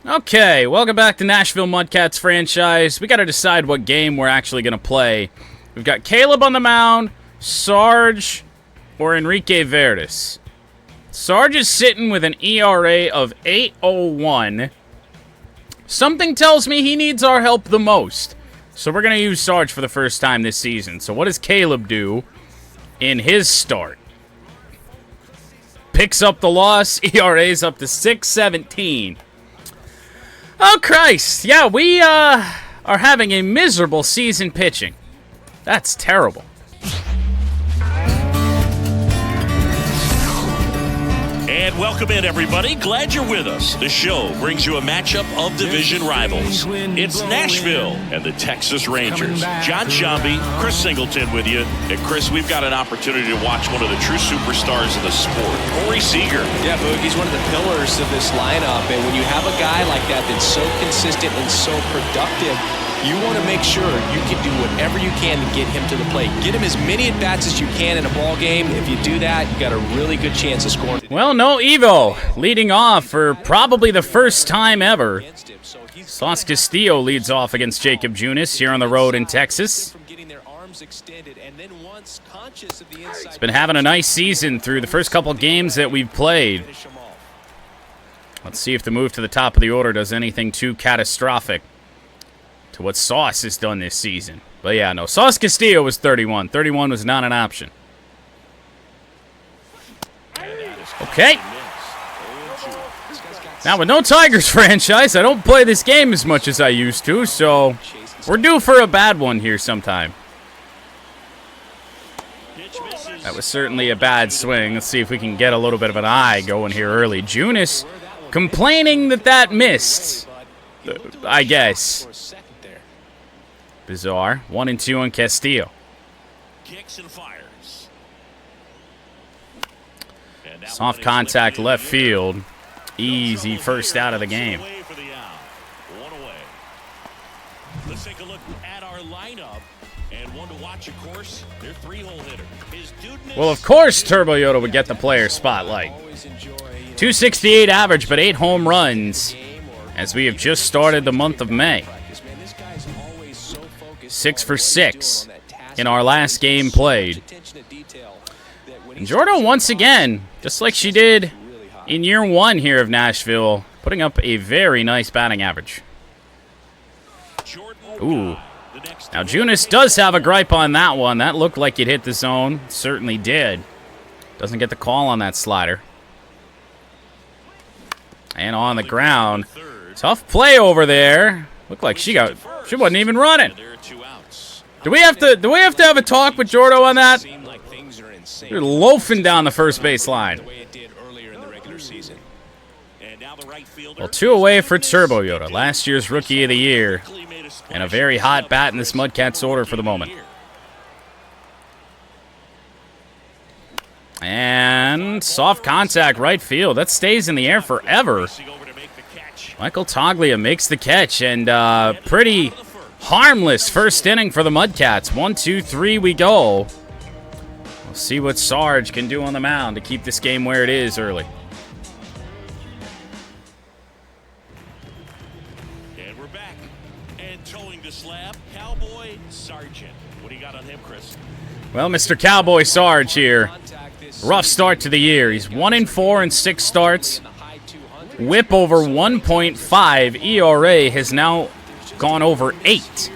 Okay, welcome back to Nashville MudCats franchise. We got to decide what game we're actually going to play. We've got Caleb on the mound, Sarge, or Enrique Verdes. Sarge is sitting with an ERA of 8.01. Something tells me he needs our help the most. So we're going to use Sarge for the first time this season. So what does Caleb do in his start? Picks up the loss. ERA's up to 6.17. Oh, Christ. Yeah, we are having a miserable season pitching. That's terrible. And welcome in, everybody. Glad you're with us. The show brings you a matchup of division rivals. It's Nashville and the Texas Rangers. John Shambi, Chris Singleton with you. And Chris, we've got an opportunity to watch one of the true superstars of the sport, Corey Seager. Yeah, Boog, he's one of the pillars of this lineup. And when you have a guy like that that's so consistent and so productive, you want to make sure you can do whatever you can to get him to the plate. Get him as many at-bats as you can in a ball game. If you do that, you got a really good chance of scoring. Well, no Evo leading off for probably the first time ever. Sauce Castillo leads off against Jacob Junis here on the road in Texas. He's been having a nice season through the first couple games that we've played. Let's see if the move to the top of the order does anything too catastrophic to what Sauce has done this season. But yeah, no, Sauce Castillo was 31. 31 was not an option. Okay. Now, with no Tigers franchise, I don't play this game as much as I used to, so we're due for a bad one here sometime. That was certainly a bad swing. Let's see if we can get a little bit of an eye going here early. Junis complaining that missed, I guess. Bizarre. 1-2 on Castillo. Kicks and fires. Soft contact left field. Easy first out of the game. Let's take a look at our lineup. And one to watch, of course, their three-hole hitter. Well, of course, Turbo Yoda would get the player spotlight. 268 average, but 8 home runs as we have just started the month of May. 6 for 6 in our last game played. And Jordo, once again, just like she did in year 1 here of Nashville, putting up a very nice batting average. Ooh. Now, Junis does have a gripe on that one. That looked like it hit the zone. Certainly did. Doesn't get the call on that slider. And on the ground. Tough play over there. Looked like she wasn't even running. Do we have to have a talk with Jordo on that? They're loafing down the first base line. Well, 2 away for Turbo Yoda, last year's Rookie of the Year, and a very hot bat in this MudCats order for the moment. And soft contact right field. That stays in the air forever. Michael Toglia makes the catch, and pretty harmless first inning for the MudCats. 1, 2, 3 we go. We'll see what Sarge can do on the mound to keep this game where it is early. And we're back. And towing the slab, Cowboy Sargent. What do you got on him, Chris? Well, Mr. Cowboy Sarge here. Rough start to the year. He's 1-4 in 6 starts. Whip over 1.5. ERA has now gone over 8.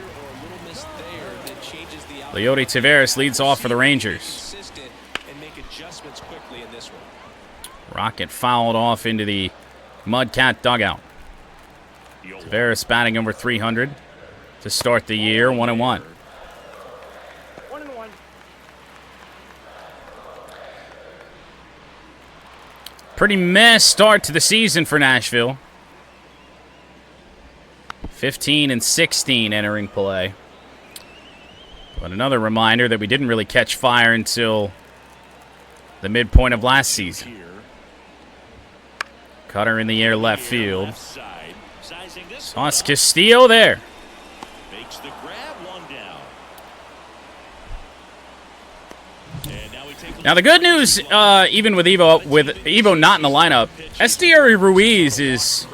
Leody Taveras leads off for the Rangers. Rocket fouled off into the MudCat dugout. Taveras batting over 300 to start the year, 1-1. Pretty meh start to the season for Nashville. 15-16 entering play. But another reminder that we didn't really catch fire until the midpoint of last season. Cutter in the air left field. Sauce Castillo there. Now the good news, even with Evo not in the lineup, Esteury Ruiz is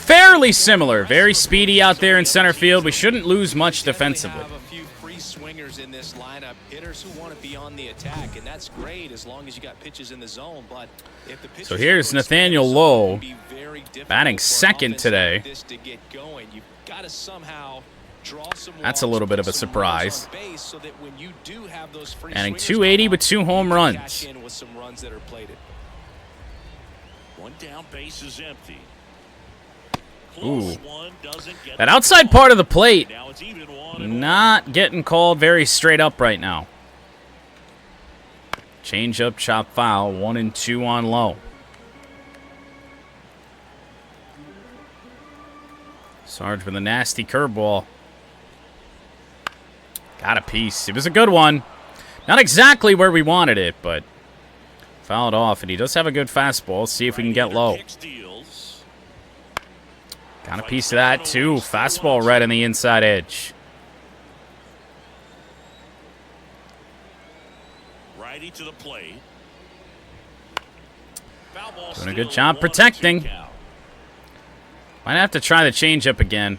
fairly similar. Very speedy out there in center field. We shouldn't lose much defensively. Have a few free swingers in this lineup, hitters who want to be on the attack, and that's great as long as you got pitches in the zone. But if the pitchers So here's Nathaniel Lowe, batting second today. That's a little bit of a surprise. Batting 280 with 2 home runs. One down, base is empty. Ooh. That outside part of the plate, not getting called very straight up right now. Change up, chop foul, 1-2 on Lowe. Sarge with a nasty curveball. Got a piece. It was a good one. Not exactly where we wanted it, but fouled off, and he does have a good fastball. Let's see if we can get Lowe. Got a piece of that, too. Fastball right on the inside edge. Righty to the plate. Doing a good job protecting. Might have to try the changeup again.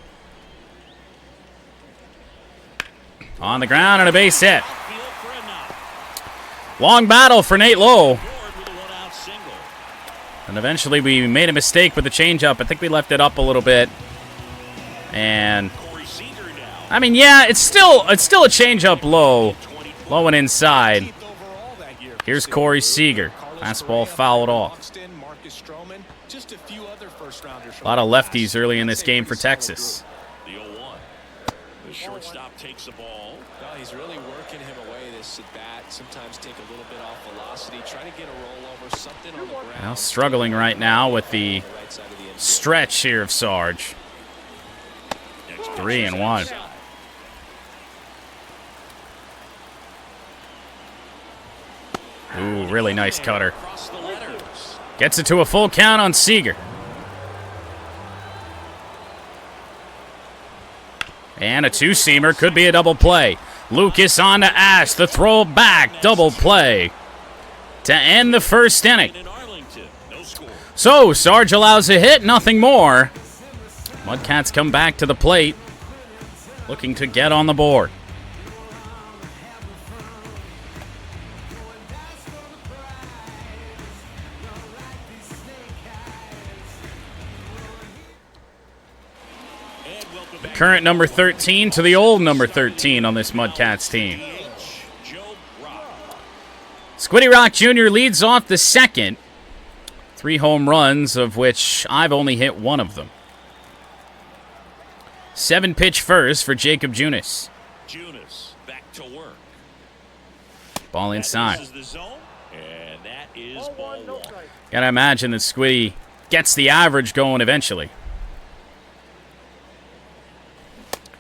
On the ground and a base hit. Long battle for Nate Lowe. And eventually we made a mistake with the changeup. I think we left it up a little bit. And I mean, yeah, it's still a changeup low. Low and inside. Here's Corey Seager. Fastball fouled off. A lot of lefties early in this game for Texas. The 0-1. The shortstop takes the ball. Well, he's really working him away this at bat. Sometimes take a little bit off velocity. Try to get a rollover, something on the ground. Well, struggling right now with the stretch here of Sarge. 3-1. Ooh, really nice cutter. Gets it to a full count on Seager. And a two-seamer, could be a double play. Lucas on to Ash, the throw back, double play to end the first inning. So, Sarge allows a hit, nothing more. MudCats come back to the plate, looking to get on the board. Current number 13 to the old number 13 on this MudCats team. Squiddy Rock Jr. leads off the second. 3 home runs, of which I've only hit 1 of them. 7-pitch first for Jacob Junis. Junis back to work. Ball inside. And that is ball 1. Gotta imagine that Squiddy gets the average going eventually.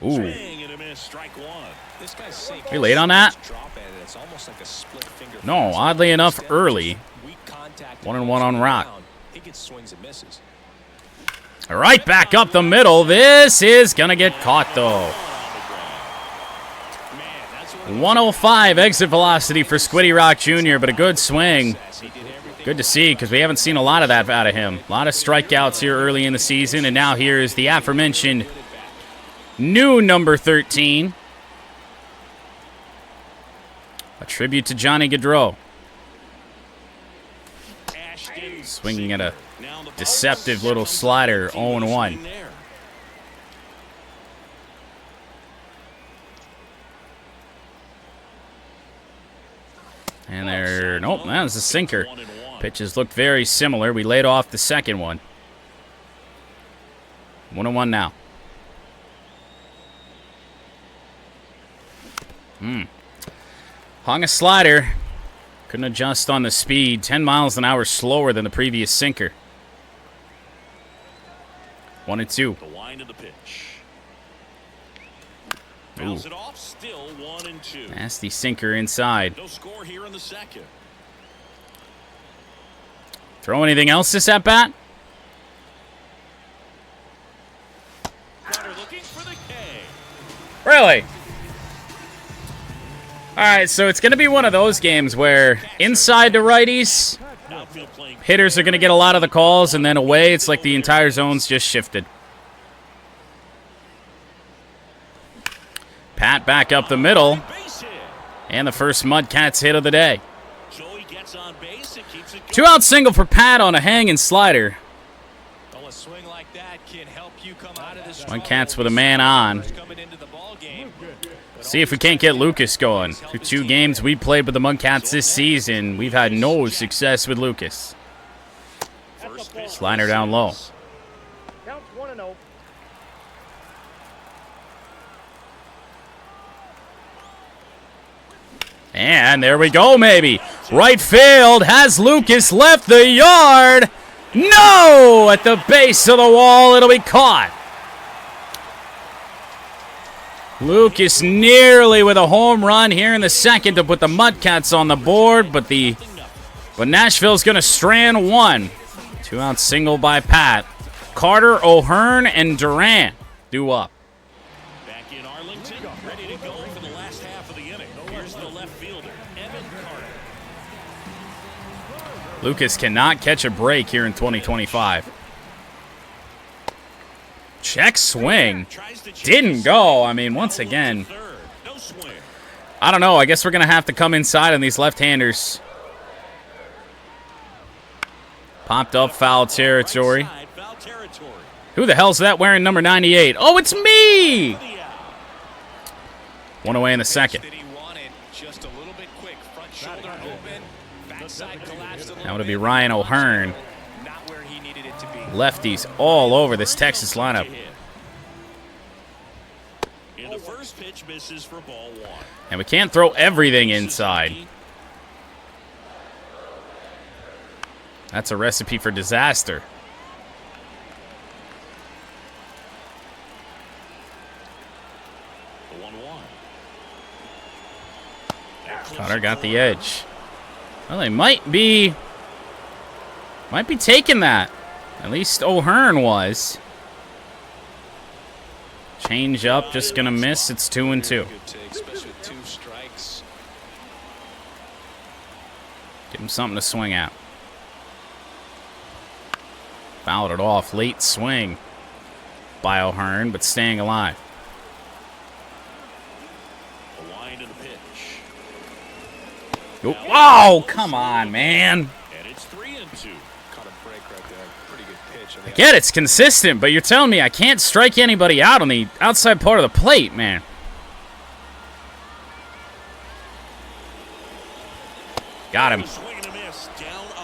Ooh. We late on that? No, oddly enough, early. 1-1 on Rock. All right, back up the middle. This is going to get caught, though. 105 exit velocity for Squiddy Rock Jr., but a good swing. Good to see, because we haven't seen a lot of that out of him. A lot of strikeouts here early in the season, and now here is the aforementioned new number 13. A tribute to Johnny Gaudreau. Swinging at a deceptive little slider, 0-1. And there, nope, that was a sinker. Pitches looked very similar. We laid off the second one. 1-1 now. Hung a slider. Couldn't adjust on the speed. 10 miles an hour slower than the previous sinker. 1-2. The wind of the pitch. Ooh. It off, still 1-2. Nasty sinker inside. No score here in the second. Throw anything else this at bat? Looking for the K. Really? All right, so it's going to be one of those games where inside the righties, hitters are going to get a lot of the calls, and then away, it's like the entire zone's just shifted. Pat back up the middle. And the first MudCats hit of the day. 2-out single for Pat on a hanging slider. MudCats with a man on. See if we can't get Lucas going. Through 2 games we played with the MudCats this season, we've had no success with Lucas. Slider down low. And there we go, maybe. Right field has Lucas left the yard. No! At the base of the wall, it'll be caught. Lucas nearly with a home run here in the second to put the MudCats on the board, but Nashville's going to strand one. 2-out single by Pat. Carter, O'Hearn, and Durant due up. Back in Arlington, ready to go for the last half of the inning. Here's the left fielder, Evan Carter. Lucas cannot catch a break here in 2025. Check swing. Didn't go. I mean, once again, I don't know. I guess we're going to have to come inside on these left-handers. Popped up foul territory. Who the hell's that wearing number 98? Oh, it's me! One away in the second. That would be Ryan O'Hearn. Lefties all over this Texas lineup. And we can't throw everything inside. That's a recipe for disaster. Connor got the edge. Well, they might be taking that. At least O'Hearn was. Change up, just gonna miss. It's 2-2. Give him something to swing at. Fouled it off. Late swing by O'Hearn, but staying alive. Oh, come on, man. And it's 3-2. Caught a break right there. Pretty good pitch. I get it's consistent, but you're telling me I can't strike anybody out on the outside part of the plate, man. Got him.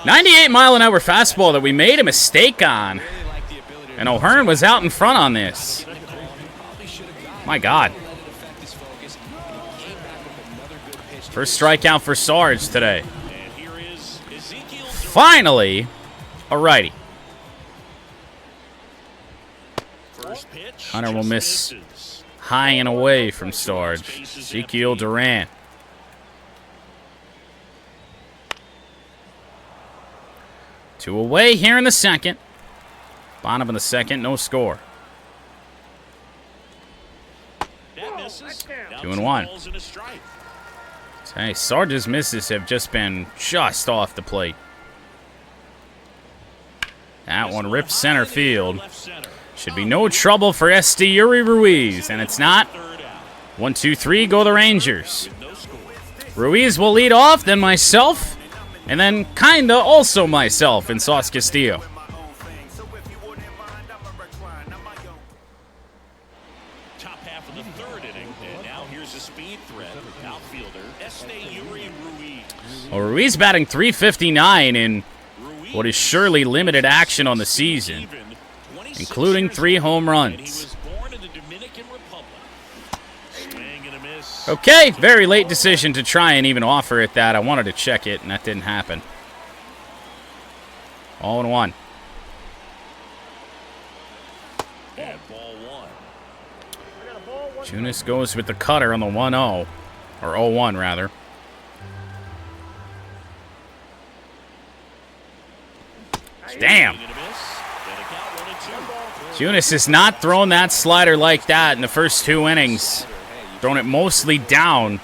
98-mile-an-hour fastball that we made a mistake on. And O'Hearn was out in front on this. My God. First strikeout for Sarge today. Finally, a righty. Hunter will miss high and away from Sarge. Ezekiel Durant. Two away here in the second. Bottom of the second, no score. 2-1. Hey, Sarge's misses have just been just off the plate. That one ripped center field. Should be no trouble for SD Yuri Ruiz, and it's not. 1-2-3, go the Rangers. Ruiz will lead off, then myself, and then kinda also myself in Sauce Castillo. Top half of the third inning, and now here's a speed threat. Outfielder SD Yuri Ruiz. Well, Ruiz batting .359 in what is surely limited action on the season, including 3 home runs. Okay, very late decision to try and even offer it that. I wanted to check it, and that didn't happen. 0-1. And ball 1. Junis goes with the cutter on the 1-0, or 0-1 rather. Damn. Junis has not thrown that slider like that in the first 2 innings. Thrown it mostly down.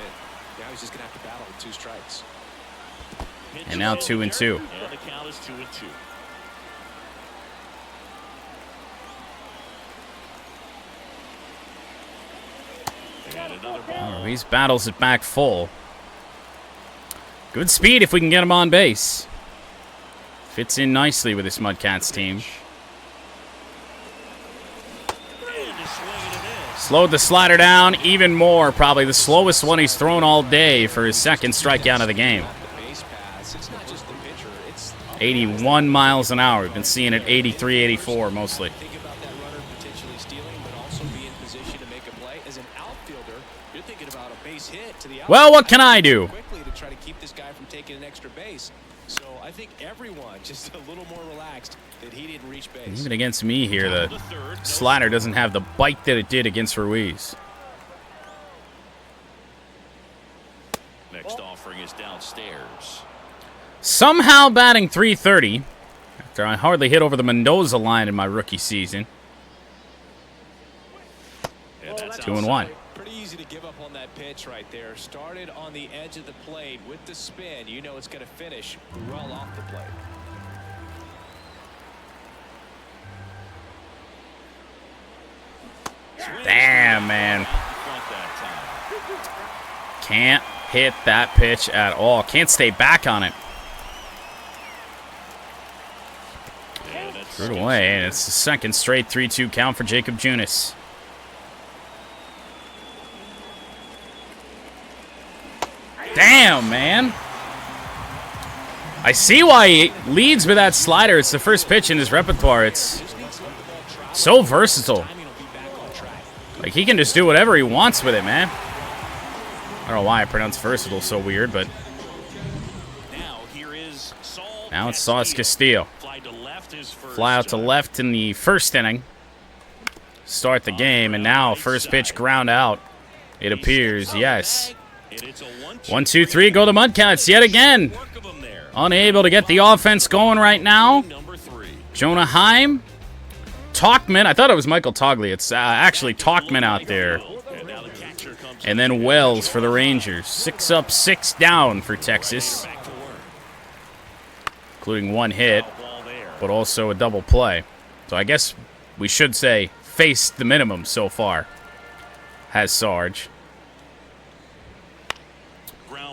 And now 2-2. And the count is 2-2. And another Ruiz battles it back full. Good speed if we can get him on base. Fits in nicely with this MudCats team. Slowed the slider down even more. Probably the slowest one he's thrown all day for his second strikeout of the game. 81 miles an hour. We've been seeing it 83, 84 mostly. Well, what can I do? So I think everyone just a little more relaxed that he didn't reach base. Even against me here, the slider doesn't have the bite that it did against Ruiz. Next offering is downstairs. Somehow batting .330 after I hardly hit over the Mendoza line in my rookie season. 2-1. Pretty easy to give up on that pitch right there. Started on the edge of the plate with the spin. You know it's going to finish well off the plate. Damn, man. Can't hit that pitch at all. Can't stay back on it. Threw it away, and it's the second straight 3-2 count for Jacob Junis. Damn, man. I see why he leads with that slider. It's the first pitch in his repertoire. It's so versatile. Like, he can just do whatever he wants with it, man. I don't know why I pronounce versatile so weird, but now it's Sauce Castillo. Fly out to left in the first inning. Start the game, and now first pitch ground out. It appears, yes. 1-2-3, go to MudCats yet again. Unable to get the offense going right now. Jonah Heim. Talkman. I thought it was Michael Togley. It's actually Talkman out there. And then Wells for the Rangers. 6 up, 6 down for Texas. Including 1 hit, but also a double play. So I guess we should say faced the minimum so far. Has Sarge.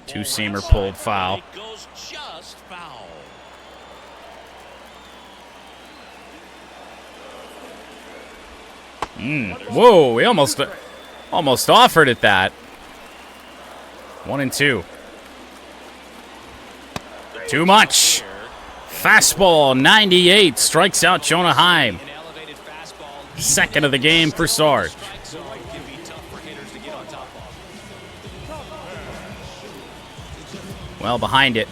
Two-seamer pulled foul. Whoa, we almost offered it that. 1-2. Too much. Fastball, 98. Strikes out Jonah Heim. Second of the game for Sarge. Well behind it.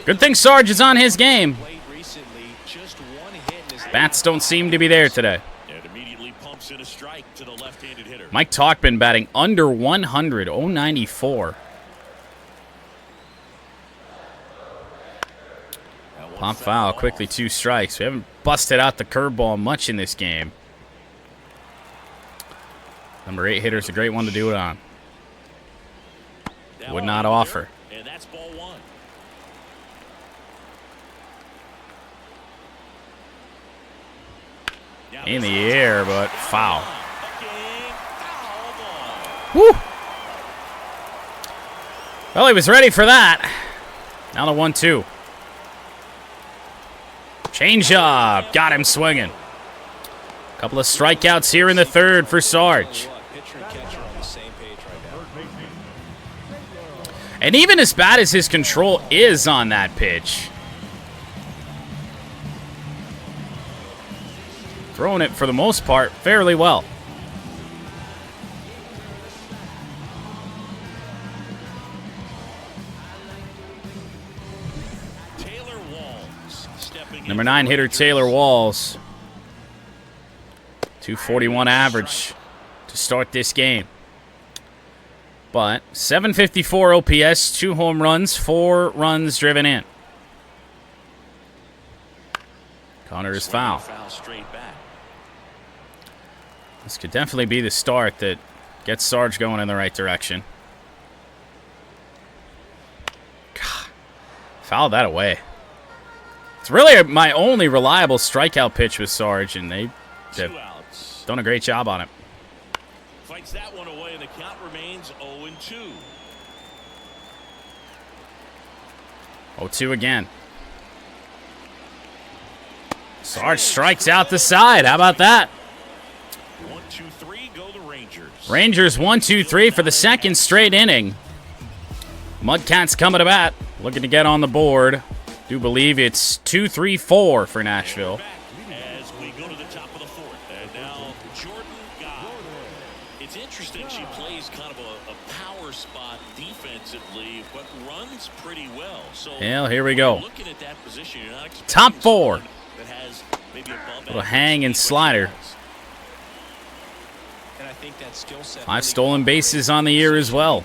Good thing Sarge is on his game. Bats don't seem to be there today. Mike Talkman batting under 100, 094. Pop foul, quickly 2 strikes. We haven't busted out the curveball much in this game. Number 8 hitter's a great one to do it on. Would not offer. And that's ball 1. In the air, but foul. Woo! Well, he was ready for that. Now the 1-2. Changeup. Got him swinging. Couple of strikeouts here in the third for Sarge. And even as bad as his control is on that pitch, throwing it for the most part fairly well. Number 9 hitter Taylor Walls. 241 average to start this game. But 754 OPS, 2 home runs, 4 runs driven in. Connor is foul. This could definitely be the start that gets Sarge going in the right direction. God, foul that away. It's really my only reliable strikeout pitch with Sarge, and they done a great job on it. Fights that one away, and the count remains 0-2. 0-2 again. Sarge strikes out the side. How about that? 1-2-3, go the Rangers. Rangers 1-2-3 for the second straight inning. MudCats coming to bat, looking to get on the board. Do believe it's 2-3-4 for Nashville. As we go to the top of the fourth, and now Jordan God. It's interesting. She plays kind of a power spot defensively, but runs pretty well. So Hell, here we go. looking at that position, you're not expecting Top four. someone that has maybe above Little hang and slider. And I think that skill set 5 stolen bases on the year as well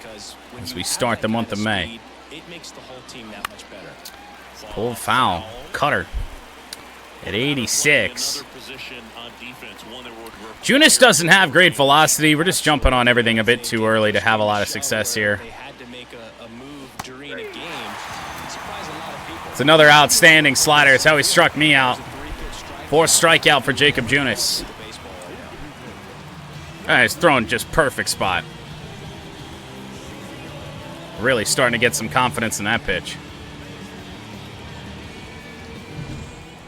when as you we have start that the month kind of May. speed, it makes the whole team that much better. Pulled foul. Cutter at 86. Another position on defense, one that we're Junis doesn't have great velocity. We're just jumping on everything a bit too early to have a lot of success here. They had to make a move during a game. It surprised a lot of people. It's another outstanding slider. It's how he struck me out. 4th strikeout for Jacob Junis. He's throwing just perfect spot. Really starting to get some confidence in that pitch.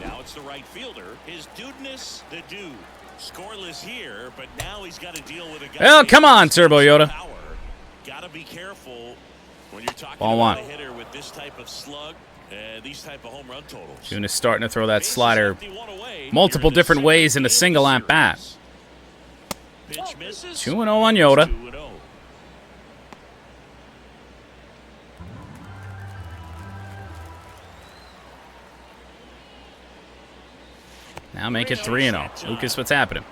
Now it's the right fielder. His dudeness, the dude. Scoreless here, but now he's got to deal with a guy. Oh, come on, Turbo Yoda. Got to be careful when you're talking Ball about one. a hitter with this type of slug and these type of home run totals. Junis starting to throw that Bases slider empty, one away. multiple Here in the different ways in a seventh single inning at bat. series. Pitch misses. 2-0 on Yoda. 2-0. Now make it 3-0. Lucas, what's happening?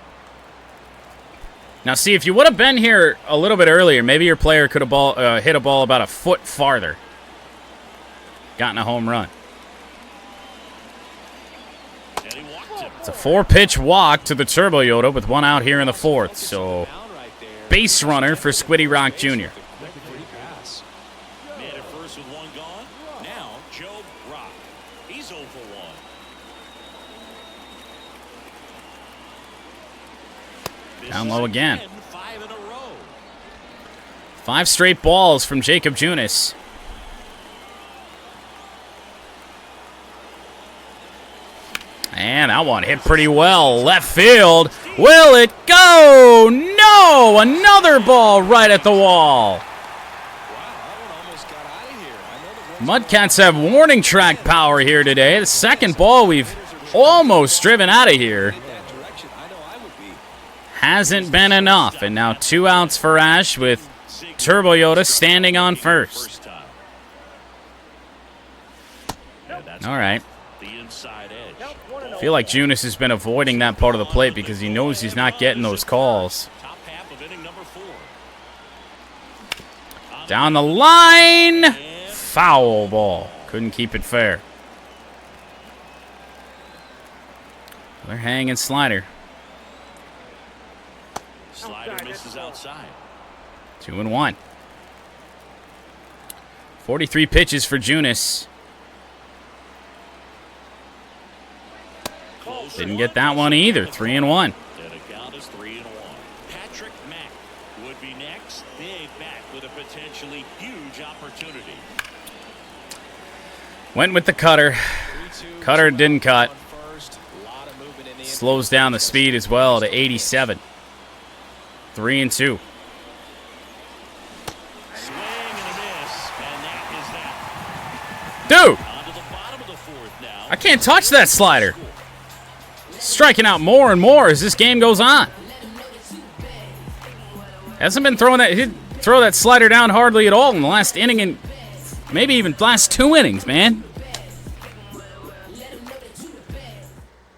Now, see, if you would have been here a little bit earlier, maybe your player could have hit a ball about a foot farther. Gotten a home run. And he walked him. It's a 4-pitch walk to the Turbo Yoda with 1 out here in the 4th. So, base runner for Squiddy Rock Jr. Man at first with 1 gone. Now, Joe Rock. He's 0 for 1. Down low again. 5 in a row. 5 straight balls from Jacob Junis. And that one hit pretty well. Left field. Will it go? No! Another ball right at the wall. MudCats have warning track power here today. The second ball we've almost driven out of here. Hasn't been enough. And now 2 outs for Ash with Turbo Yoda standing on first. All right. I feel like Junis has been avoiding that part of the plate because he knows he's not getting those calls. Down the line. Foul ball. Couldn't keep it fair. Another hang and slider. Slider misses outside. 2-1. 43 pitches for Junis. Didn't get that one either. 3-1. And the count is 3-1. Patrick Mack would be next. Big Mack with a potentially huge opportunity. Went with the cutter. Cutter didn't cut. Slows down the speed as well to 87. 3-2. Swing and a miss, and that is that. Dude, On to the bottom of the 4th now. I can't touch that slider. Striking out more and more as this game goes on. Hasn't been throwing that. He didn't throw that slider down hardly at all in the last inning and maybe even last 2 innings, man.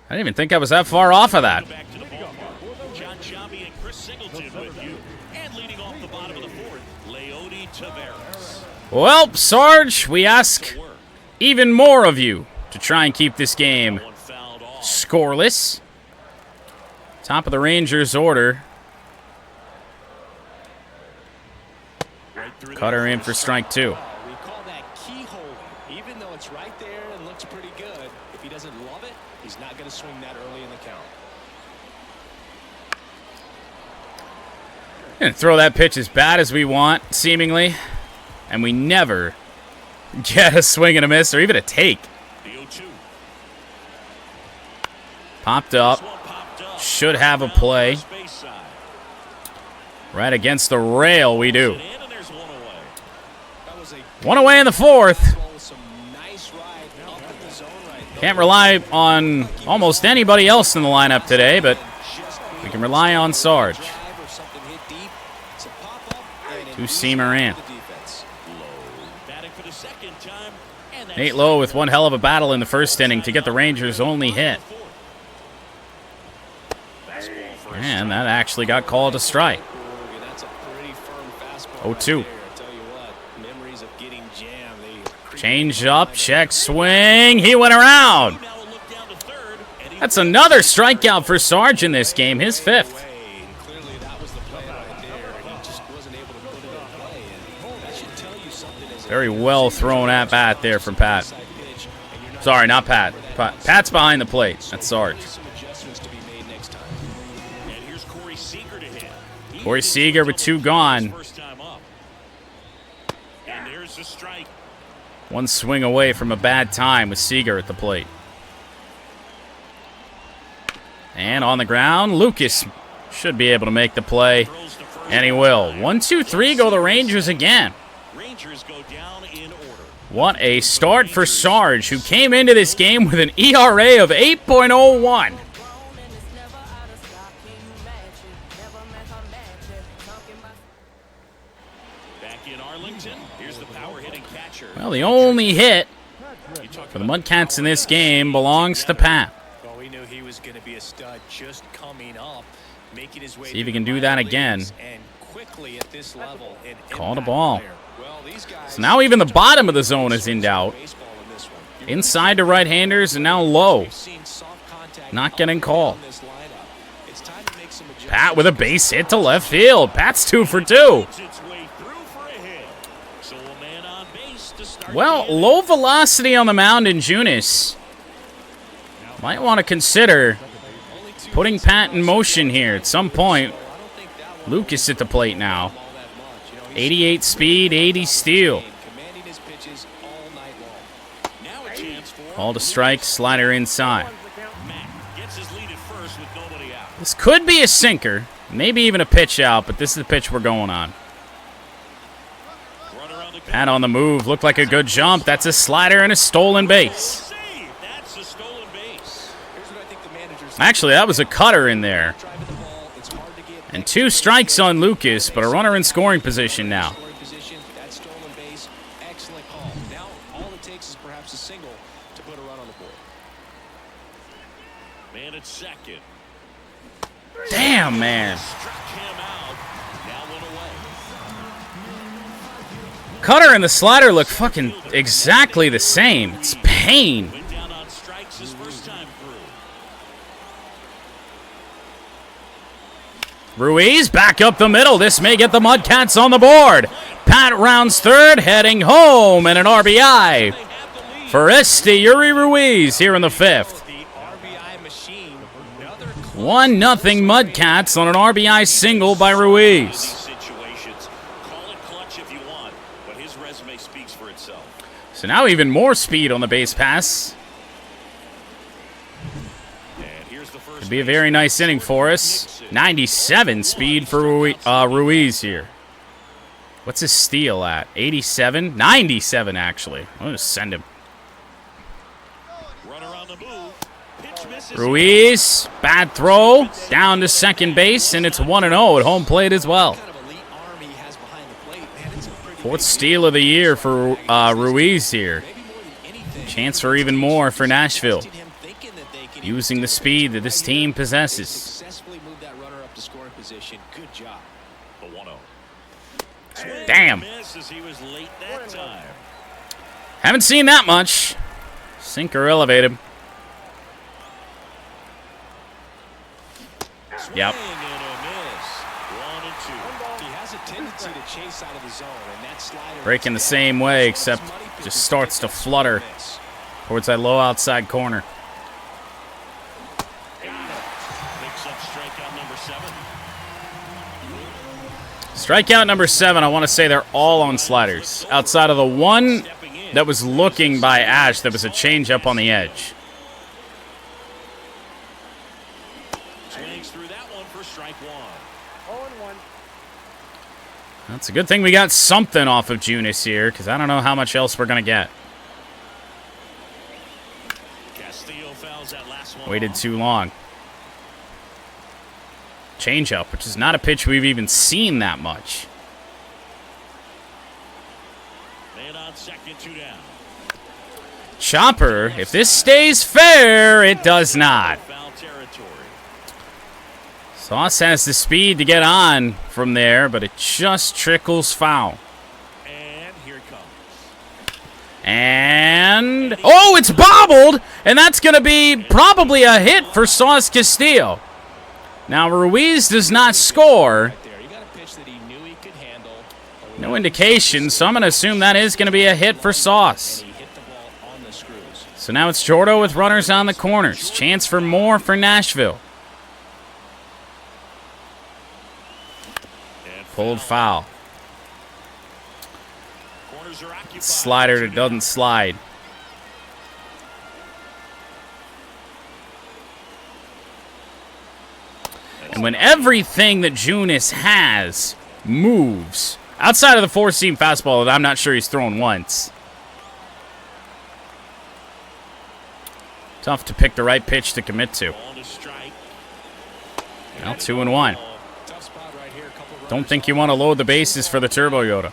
I didn't even think I was that far off of that. Back to the ballpark. John Shambi and Chris Singleton with you. And leading off the bottom of the 4th, Leody Taveras. Well, Sarge, we ask even more of you to try and keep this game One fouled off. scoreless. Top of the Rangers order. Right through the Cutter in for first. strike 2. We call that keyhole. Even though it's right there and looks pretty good, if he doesn't love it, he's not going to swing that early in the count. And throw that pitch as bad as we want, seemingly. And we never get a swing and a miss or even a take. Popped up. Should have a play. Right against the rail, we do. One away in the fourth. Can't rely on almost anybody else in the lineup today, but we can rely on Sarge. Two-seamer in. Nate Lowe with one hell of a battle in the first inning to get the Rangers' only hit. And that actually got called a strike. 0-2. Change up, check swing. He went around. That's another strikeout for Sarge in this game, his fifth. Very well thrown at bat there from Pat. Sorry, not Pat. Pat's behind the plate. That's Sarge. Corey Seager with two gone. One swing away from a bad time with Seager at the plate. And on the ground, Lucas should be able to make the play. And he will. 1-2-3 go the Rangers again. What a start for Sarge, who came into this game with an ERA of 8.01. Well, the only hit for the MudCats in this game belongs to Pat. See if he can do that again. Called a ball. So now even the bottom of the zone is in doubt. Inside to right-handers and now Low. Not getting called. Pat with a base hit to left field. Pat's 2 for 2. Well, low velocity on the mound in Junis. Might want to consider putting Pat in motion here at some point. Lucas at the plate now. 88 speed, 80 steal. Ball to strike, slider inside. This could be a sinker, maybe even a pitch out, but this is the pitch we're going on. Pat on the move, looked like a good jump. That's a slider and a stolen base. Actually, that was a cutter in there. And 2 strikes on Lucas, but a runner in scoring position now. Damn, man. Cutter and the slider look fucking exactly the same. It's pain. Ruiz back up the middle. This may get the MudCats on the board. Pat rounds third, heading home, and an RBI for Esteury Ruiz here in the fifth. 1-0 MudCats on an RBI single by Ruiz. So now even more speed on the base pass. Could be a very nice inning for us. 97 speed for Ruiz here. What's his steal at? 87? 97, actually. I'm going to send him. Ruiz, bad throw. Down to second base, and it's 1-0 at home plate as well. 4th steal of the year for Ruiz here. Chance for even more for Nashville. Using the speed that this team possesses. Damn. Haven't seen that much. Sinker elevated. Yep. Breaking the same way, except just starts to flutter towards that low outside corner. Strikeout number 7, I want to say they're all on sliders. Outside of the one that was looking by Ash, that was a changeup on the edge. Swings through that one for strike 1. 0-1. That's a good thing we got something off of Junis here, because I don't know how much else we're going to get. Castillo fouls that last one Waited off. too long. Changeup, which is not a pitch we've even seen that much. Man on second, 2 down. Chopper, if this stays fair, it does not. Foul territory. Sauce has the speed to get on from there, but it just trickles foul. And here it comes. And, oh, it's bobbled, and that's going to be probably a hit for Sauce Castillo. Now, Ruiz does not score. No indication, so I'm going to assume that is going to be a hit for Sauce. So now it's Jordo with runners on the corners. Chance for more for Nashville. Pulled foul. Corners are occupied. Slider that doesn't slide. And when everything that Junis has moves, outside of the four-seam fastball that I'm not sure he's thrown once. Tough to pick the right pitch to commit to. Ball to strike. Now 2-1. Don't think you want to load the bases for the Turbo Yoda.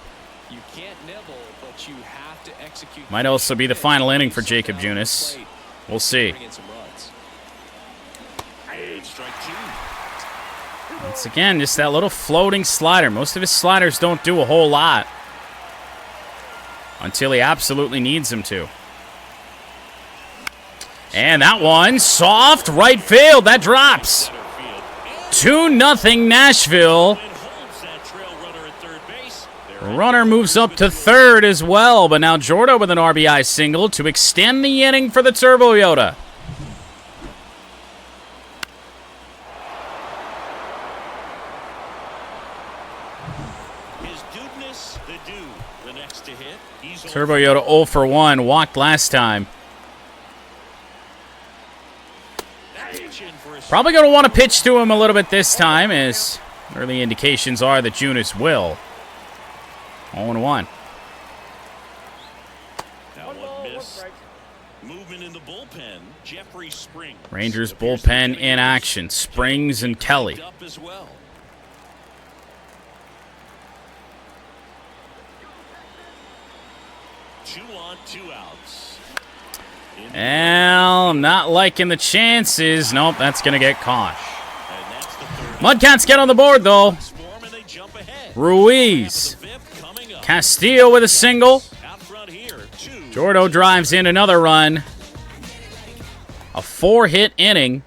You can't nibble, but you have to execute. Might also be the final inning for Jacob Junis. We'll see. Strike 2. Once again, just that little floating slider. Most of his sliders don't do a whole lot until he absolutely needs them to. And that one, soft right field. That drops. 2-0 Nashville. Runner moves up to third as well, but now Jordo with an RBI single to extend the inning for the Turbo Yoda. Turbo Yoda 0 for 1, walked last time. Probably going to want to pitch to him a little bit this time, as early indications are that Junis will. 0-1. That one missed. Movement in the bullpen. Jeffrey Springs. Rangers bullpen in action. Springs and Kelly. Up as well. Two on, 2 outs. Well, I'm not liking the chances. Nope, that's going to get caught. And that's the third. MudCats get on the board, though. Swarm and they jump ahead. Ruiz. The fifth coming up. Castillo with a single. Out front here. 2. Jordo drives in another run. A 4-hit inning.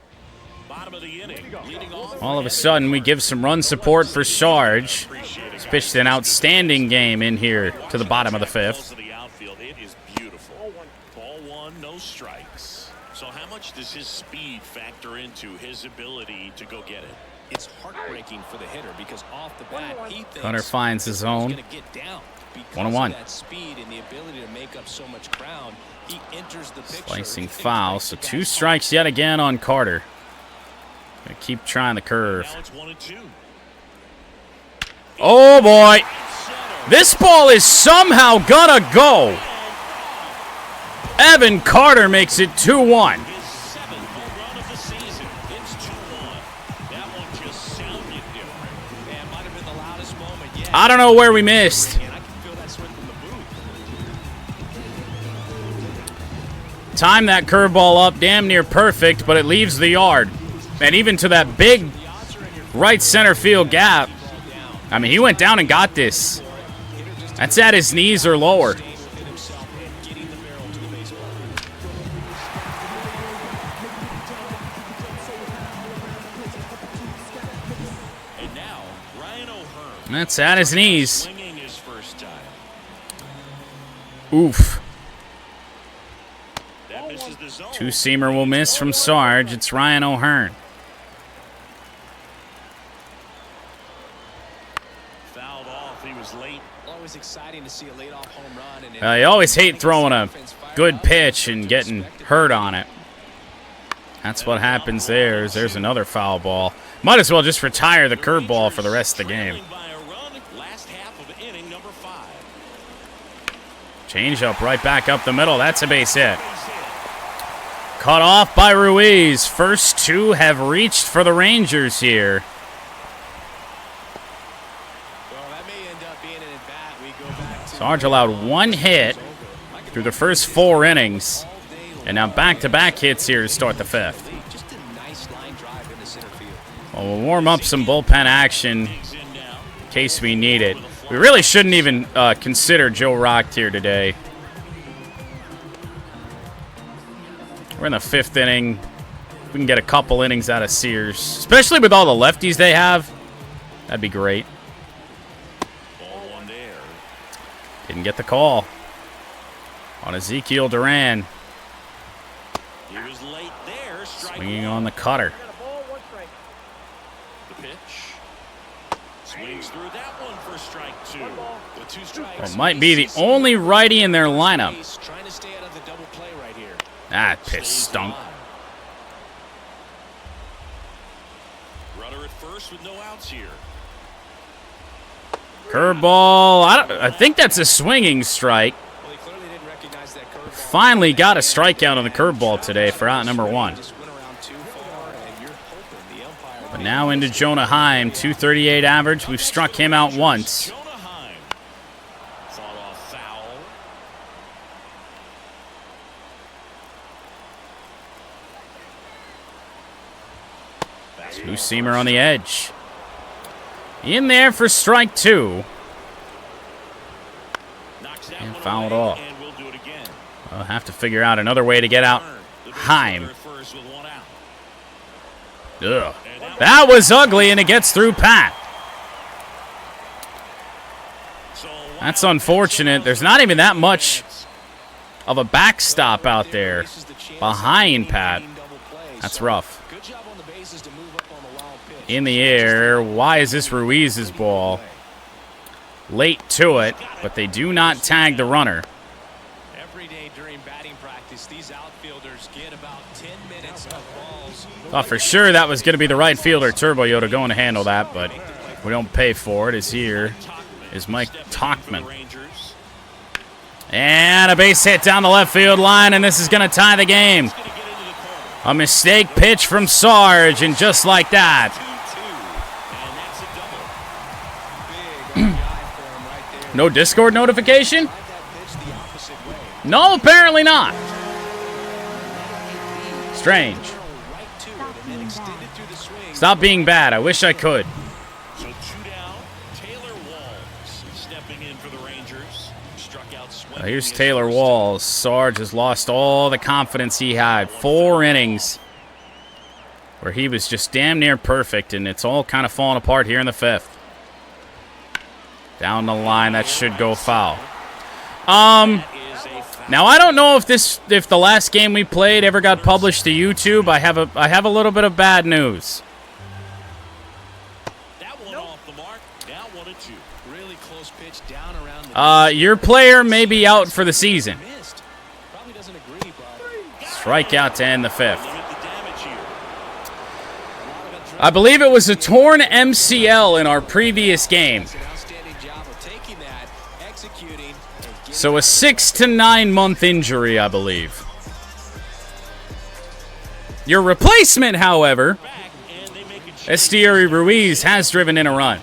Bottom of the inning. Leading off. All of a sudden, we give some run support for Sarge. He's pitched an outstanding game in here to the bottom of the 5th. It is beautiful. Ball 1, no strikes. So how much does his speed factor into his ability to go get it? It's heartbreaking for the hitter because off the bat he thinks Hunter finds his own. he's going to get down. Because 1-1. of that speed and the ability to make up so much ground, he enters the picture. Slicing He thinks foul, like so the 2 guy's strikes yet again on Carter. Gonna keep trying the curve. Now it's 1-2. Oh boy! This ball is somehow gonna go! Evan Carter makes it 2-1. His 7th home run of the season. It's 2-1. That one just sounded different. Man, might have been the loudest moment yet. I don't know where we missed. And I can feel that swing from the booth. Time that curveball up damn near perfect, but it leaves the yard. And even to that big right center field gap. I mean, he went down and got this. That's at his knees or lower. And now, Ryan O'Hearn. That's at his knees. Swinging his first time. Oof. That misses the zone. 2-seamer will miss from Sarge. It's Ryan O'Hearn. Fouled exciting to see a leadoff home run. You always hate throwing a good pitch and getting hurt on it. That's what happens there. There's another foul ball. Might as well just retire the curveball for the rest of the game. Change up right back up the middle. That's a base hit. Cut off by Ruiz. First two have reached for the Rangers here. Sarge allowed one hit through the first 4 innings. And now back-to-back hits here to start the 5th. Well, we'll warm up some bullpen action in case we need it. We really shouldn't even consider Joe Rock here today. We're in the 5th inning. We can get a couple innings out of Sears, especially with all the lefties they have. That'd be great. Didn't get the call on Ezekiel Duran. Swinging on the cutter. The pitch. Swings through that one for strike 2. With 2 strikes. Well, might be the only righty in their lineup. Trying to stay out of the double play right here. That pitch stunk. Runner at first with no outs here. Curveball. I think that's a swinging strike. Well, he clearly didn't recognize that curveball. Finally got a strikeout on the curveball today for out number 1. But now into Jonah Heim, 238 average. We've struck him out once. Jonah Heim. Fought off foul. Two-seamer on the edge. In there for strike 2. And fouled off. We'll have to figure out another way to get out Heim. Ugh. That was ugly, and it gets through Pat. That's unfortunate. There's not even that much of a backstop out there behind Pat. That's rough. In the air. Why is this Ruiz's ball? Late to it, but they do not tag the runner. Every day during batting practice, these outfielders get about 10 minutes of balls. Thought for sure that was going to be the right fielder, Turbo Yoda, going to handle that, but we don't pay for it. Is here is Mike Talkman. And a base hit down the left field line, and this is going to tie the game. A mistake pitch from Sarge, and just like that. No Discord notification? No, apparently not. Strange. Stop being bad. I wish I could. So 2 down. Taylor Walls stepping in for the Rangers. Struck out swinging. Here's Taylor Walls. Sarge has lost all the confidence he had. 4 innings where he was just damn near perfect, and it's all kind of falling apart here in the 5th. Down the line, that should go foul. Now I don't know if the last game we played ever got published to YouTube. I have a little bit of bad news. That one off the mark. Now 1-2. Really close pitch down around the Your player may be out for the season. Probably doesn't agree, but Strikeout to end the 5th. I believe it was a torn MCL in our previous game. So a 6 to 9 month injury, I believe. Your replacement, however, Esteury Ruiz, has driven in a run.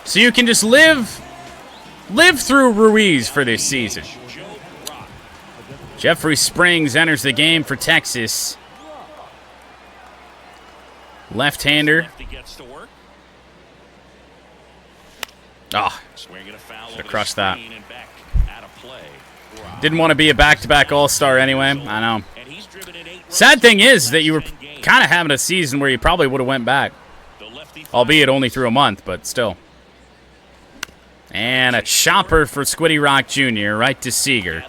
So you can just live through Ruiz for this season. Jeffrey Springs enters the game for Texas. Left-hander. Oh, should have crushed that. Didn't want to be a back-to-back All-Star anyway. I know. Sad thing is that you were kind of having a season where you probably would have went back. Albeit only through a month, but still. And a chopper for Squiddy Rock Jr. right to Seager.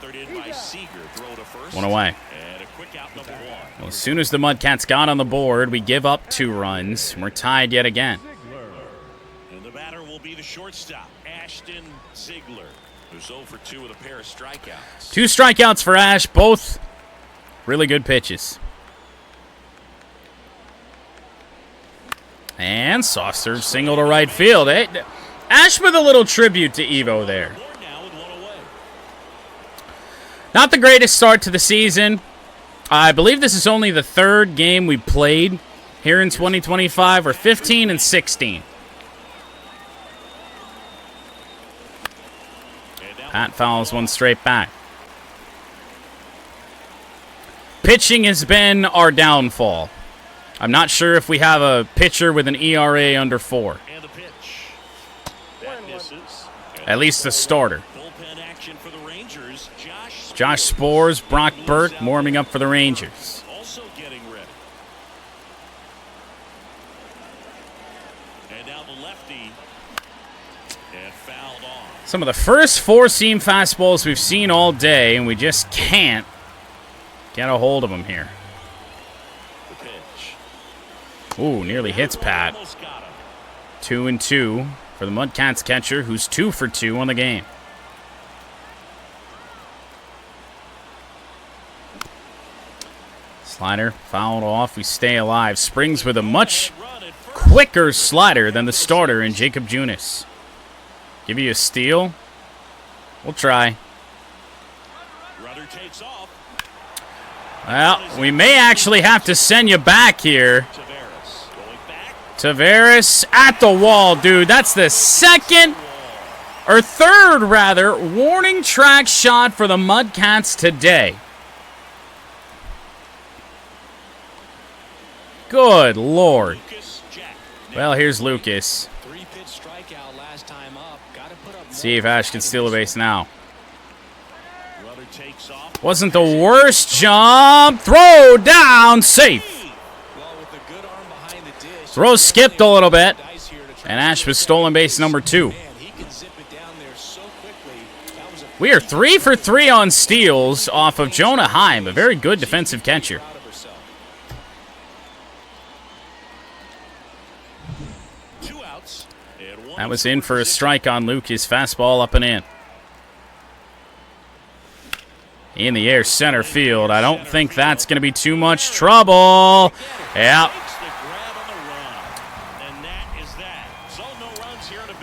One away. As soon as the MudCats got on the board, we give up 2 runs. And we're tied yet again. And the batter will be the shortstop, Ashton Ziegler, who's 0 for 2 with a pair of strikeouts. 2 strikeouts for Ash, both really good pitches. And soft serve single to right field. Ash with a little tribute to Evo there. Not the greatest start to the season. I believe this is only the 3rd game we played here in 2025. We're 15 and 16. Pat fouls one straight back. Pitching has been our downfall. I'm not sure if we have a pitcher with an ERA under 4. And the pitch. That misses. At least the starter. Bullpen action for the Rangers. Josh Spores, Brock Burke warming up for the Rangers. Also getting ready. And now the lefty. And fouled off. Some of the first 4-seam fastballs we've seen all day, and we just can't get a hold of them here. The pitch. Ooh, nearly hits Pat. 2-2 for the MudCats catcher, who's 2 for 2 on the game. Slider fouled off. We stay alive. Springs with a much quicker slider than the starter in Jacob Junis. Give you a steal? We'll try. Runner takes off. Well, we may actually have to send you back here. Tavares at the wall, dude. That's the third warning track shot for the MudCats today. Good Lord. Well, here's Lucas. See if Ash can steal a base now. Wasn't the worst jump. Throw down, safe. Throw skipped a little bit, and Ash was stolen base number 2. We are 3 for 3 on steals off of Jonah Heim, a very good defensive catcher. That was in for a strike on Luke. His fastball up and in. In the air, center field. I don't think that's going to be too much trouble. Yeah.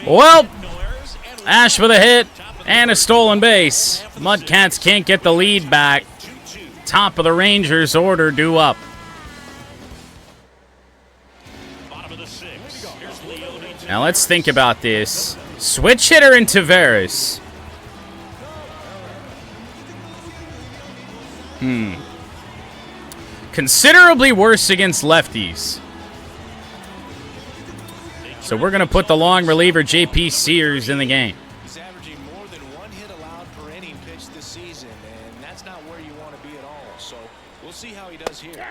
Well, Ash with a hit and a stolen base. MudCats can't get the lead back. Top of the Rangers order due up. Now let's think about this. Switch hitter in Tavares. Considerably worse against lefties. So we're going to put the long reliever J.P. Sears in the game. He's averaging more than 1 hit allowed per inning pitched this season, and that's not where you want to be at all. So we'll see how he does here.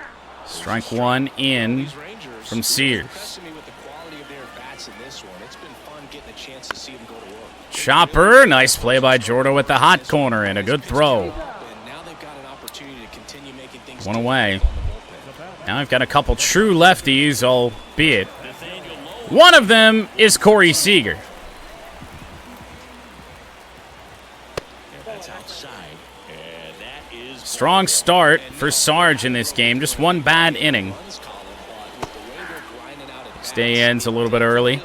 Strike 1 in from Sears. Chopper, nice play by Jordan with the hot corner and a good throw. 1 away. Now I've got a couple true lefties, albeit one of them is Corey Seager. Strong start for Sarge in this game. Just 1 bad inning. Stay ends a little bit early.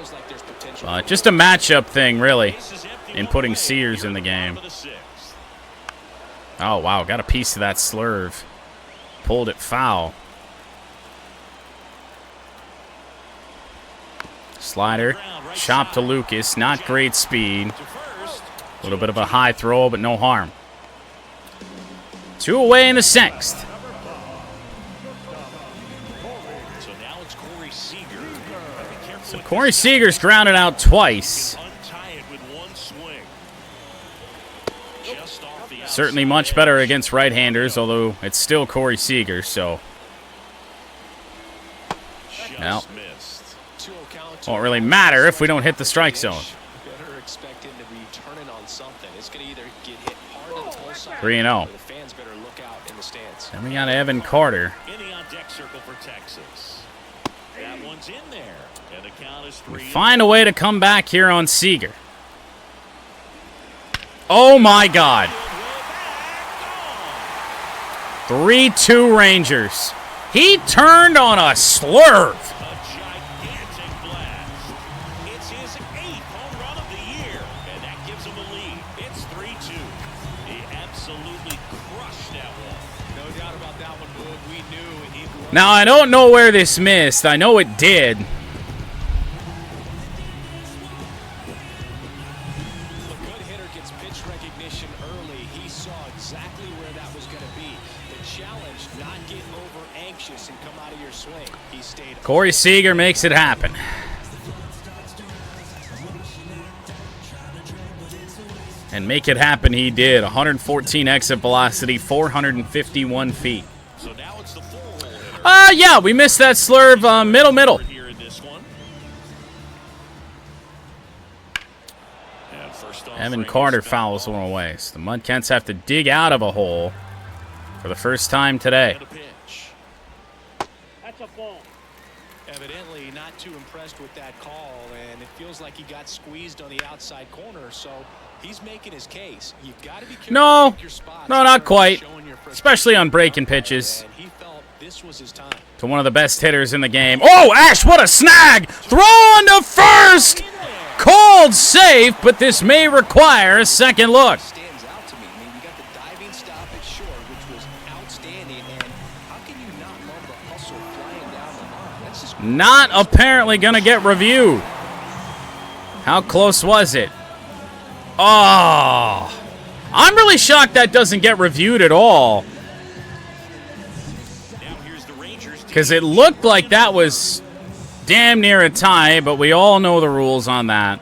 Just a matchup thing, really, in putting Sears in the game. Oh, wow. Got a piece of that slurve. Pulled it foul. Slider. Chop to Lucas. Not great speed. A little bit of a high throw, but no harm. 2 away in the 6th. So Corey Seager's grounded out twice. Certainly much better against right-handers, although it's still Corey Seager, so. Well, won't really matter if we don't hit the strike zone. 3-0. Then we got Evan Carter. circle for Texas. That one's in there. And the count is 3. Find a way to come back here on Seager. Oh, my God. 3-2 Rangers. He turned on a slurve. A gigantic blast. It's his 8th home run of the year, and that gives him a lead. It's 3-2. He absolutely crushed that one. No doubt about that one, Boog. We knew he would. Now, I don't know where this missed. I know it did. A good hitter gets pitch recognition early. He saw exactly where that was going to be. The challenge, not get over anxious and come out of your swing. He stayed. Corey Seager makes it happen. And make it happen he did. 114 exit velocity, 451 feet. So now it's the full hitter. Yeah, we missed that slurve middle. Here in this one. And first off, Evan Rangers Carter got fouls the one ball. away. So the MudCats have to dig out of a hole for the first time today. And a pitch. That's a ball. Evidently not too impressed with that call, and it feels like he got squeezed on the outside corner, so he's making his case. You've got to be careful No, to pick your spots no, not in terms of quite. showing your frustration. Especially on breaking pitches. And he felt this was his time. To one of the best hitters in the game. Oh, Ash, what a snag! Throw on to first! Called safe, but this may require a second look. Stands out to me. I mean, you got the diving stop at short, which was outstanding, and how can you not love the hustle flying down the line? That's just Not apparently going to get reviewed. How close was it? Oh, I'm really shocked that doesn't get reviewed at all. Now here's the Rangers. Because it looked like that was damn near a tie, but we all know the rules on that.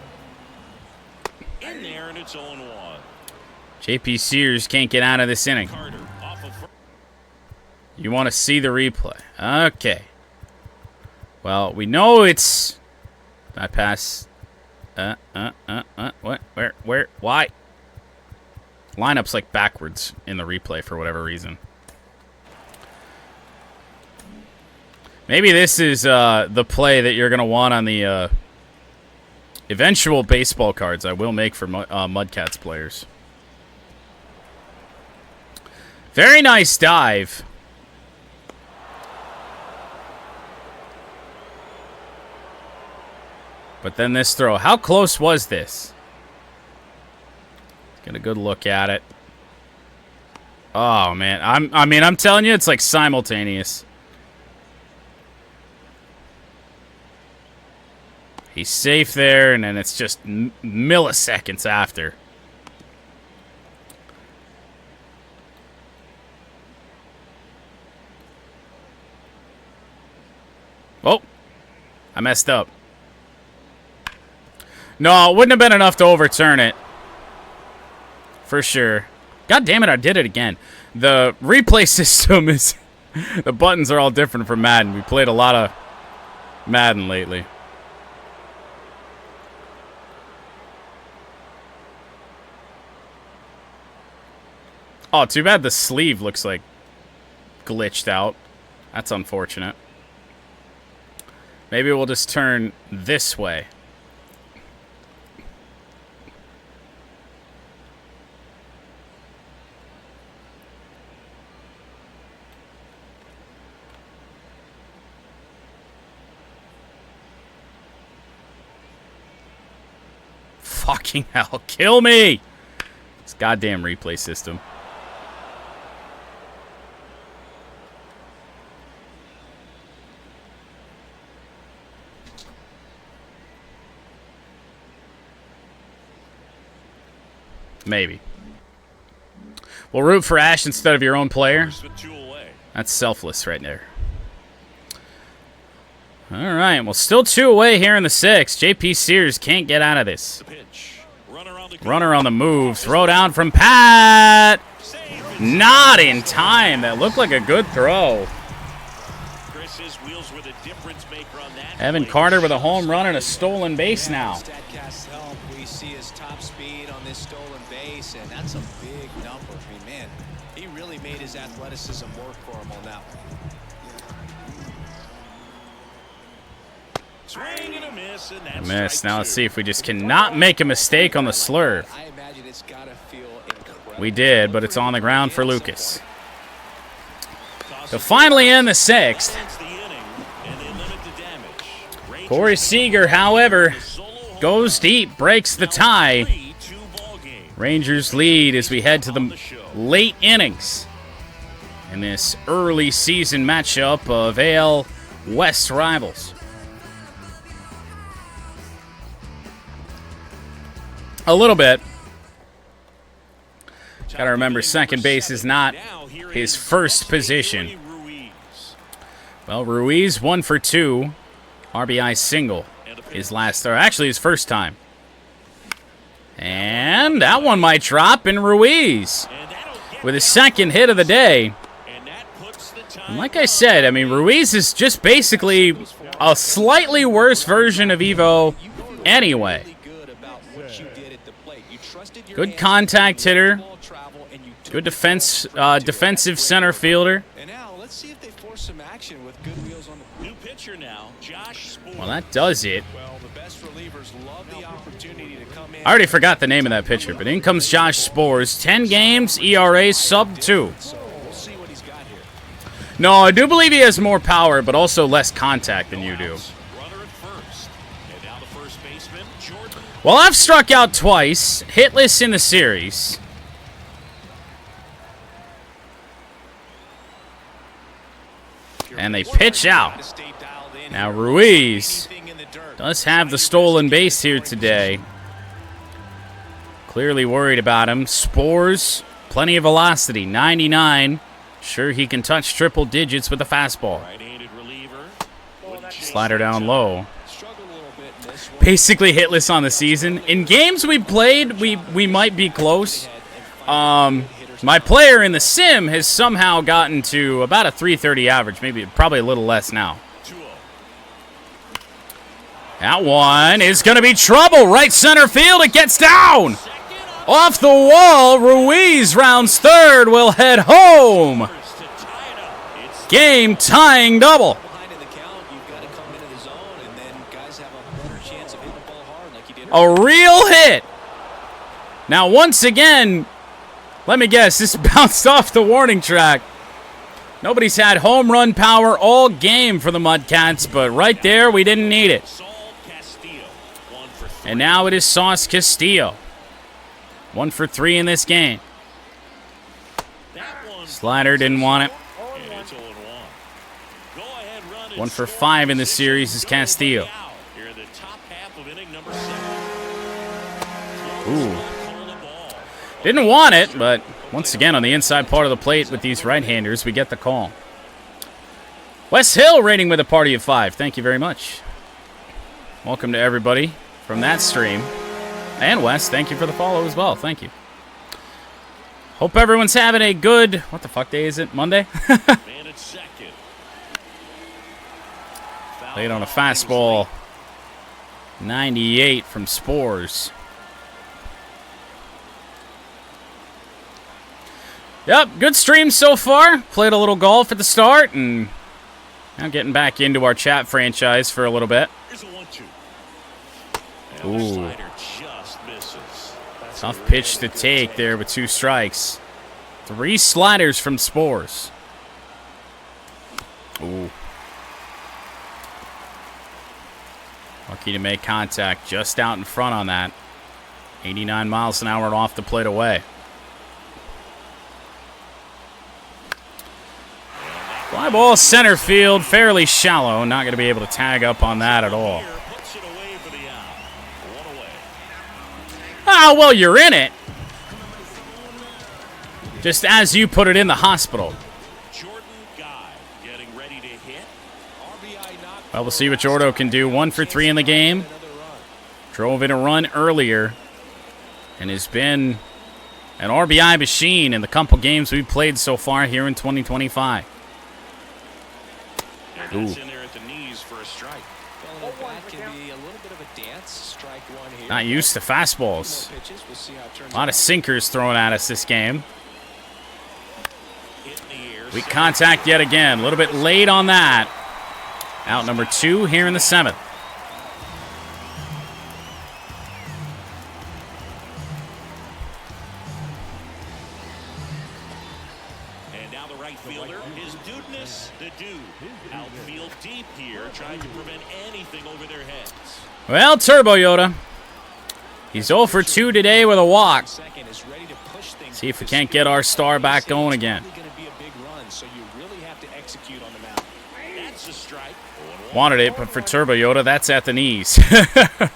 In there, and it's 0-1. JP Sears can't get out of this inning. Carter off of first. You want to see the replay. Okay. Well, we know it's... I pass... What? Where? Why? Lineup's like backwards in the replay for whatever reason. Maybe this is the play that you're going to want on the eventual baseball cards I will make for MudCats players. Very nice dive. But then this throw. How close was this? Let's get a good look at it. Oh, man. I'm telling you, it's like simultaneous. He's safe there, and then it's just milliseconds after. Oh, I messed up. No, it wouldn't have been enough to overturn it. For sure. God damn it, I did it again. The replay system is... the buttons are all different from Madden. We played a lot of Madden lately. Oh, too bad the sleeve looks like glitched out. That's unfortunate. Maybe we'll just turn this way. Fucking hell, kill me! This goddamn replay system. Maybe. We'll root for Ash instead of your own player. With 2 away. That's selfless right there. All right, well, still 2 away here in the 6th. JP Sears can't get out of this. The pitch. Runner on the move. Throw down from Pat. Not in time. That looked like a good throw. Evan Carter with a home run and a stolen base now. StatCast help. We see his top speed on this stolen base, and that's a big number. I mean, man, he really made his athleticism work for him on that one. Swing and a miss, and that's Miss. strike Now let's two. see if we just cannot make a mistake on the slurve. I imagine it's gotta feel incredible. We did, but it's on the ground for Lucas. To finally end the sixth. Balance the inning, and they limit the damage. Rangers Corey Seager, however, solo home goes deep, breaks the tie. 3-2 ball game. Rangers lead as we head to the late innings in this early season matchup of AL West rivals. A little bit. Gotta remember, second base is not his first position. Well, Ruiz 1 for 2, RBI single, his last, or actually his first time. And that one might drop in Ruiz with his second hit of the day. And like I said, I mean, Ruiz is just basically a slightly worse version of Evo anyway. Good contact hitter. Good defensive center fielder. And now let's see if they force some action with good wheels on the New pitcher now, Josh Spore. Well, that does it. well. The best relievers love the opportunity to come in. I already forgot the name of that pitcher, but in comes Josh Spores. 10 games, ERA sub 2. We'll see what he's got here. No, I do believe he has more power, but also less contact than you do. Runner at first. And now the first baseman, Jordan. Well, I've struck out twice, hitless in the series. And they pitch out. Now Ruiz does have the stolen base here today. Clearly worried about him. Spores, plenty of velocity, 99. Sure he can touch triple digits with a fastball. Right-handed reliever. Slider down low. Basically hitless on the season. In games we played, we might be close. My player in the sim has somehow gotten to about a 330 average, probably a little less now. 2-0. That one is going to be trouble. Right center field. It gets down. Off the wall. Ruiz rounds third. Will head home. To tie it up. It's Game tying double. Behind in the count, you've got to come into the zone, and then guys have a better chance of hitting the ball hard like you did. A real hit. Now, once again, let me guess, this bounced off the warning track. Nobody's had home run power all game for the MudCats, but right there, we didn't need it. Saul Castillo. 1 for 3. And now it is Sauce Castillo. 1 for 3 in this game. That one. Slider didn't want it. And it's 0-1. Go ahead, run it. 1 for 5 in this series is Castillo. Here in the top half of inning number 7. Ooh. Didn't want it, but once again on the inside part of the plate with these right-handers, we get the call. Wes Hill rating with a party of 5. Thank you very much. Welcome to everybody from that stream. And Wes, thank you for the follow as well. Thank you. Hope everyone's having a good, what the fuck day is it? Monday? Man at second. Played on a fastball. 98 from Spores. Yep, good stream so far. Played a little golf at the start, and now getting back into our chat franchise for a little bit. Here's a 1-2. Ooh. Slider just misses. Tough pitch to take there with 2 strikes. 3 sliders from Spores. Ooh. Lucky to make contact just out in front on that. 89 miles an hour and off the plate away. Fly ball center field, fairly shallow. Not going to be able to tag up on that at all. Puts it away for the out. 1 away. Ah, well, you're in it. Just as you put it in the hospital. Jordan Guy getting ready to hit. Well, we'll see what Jordo can do. 1 for 3 in the game. Drove in a run earlier. And has been an RBI machine in the couple games we've played so far here in 2025. And that's in there at the knees for a strike. Well, that can be a little bit of a dance. Strike 1 here. Not used to fastballs. Pitches. We'll see how it turns A lot of sinkers thrown at us this game. Hit in the air. Weak contact yet again. A little bit late on that. Out number 2 here in the 7th. prevent anything over their heads. Well, Turbo Yoda. He's 0 for 2 today with a walk. See if we can't get our star back going again. That's a strike. Wanted it, but for Turbo Yoda, that's at the knees. 0-1.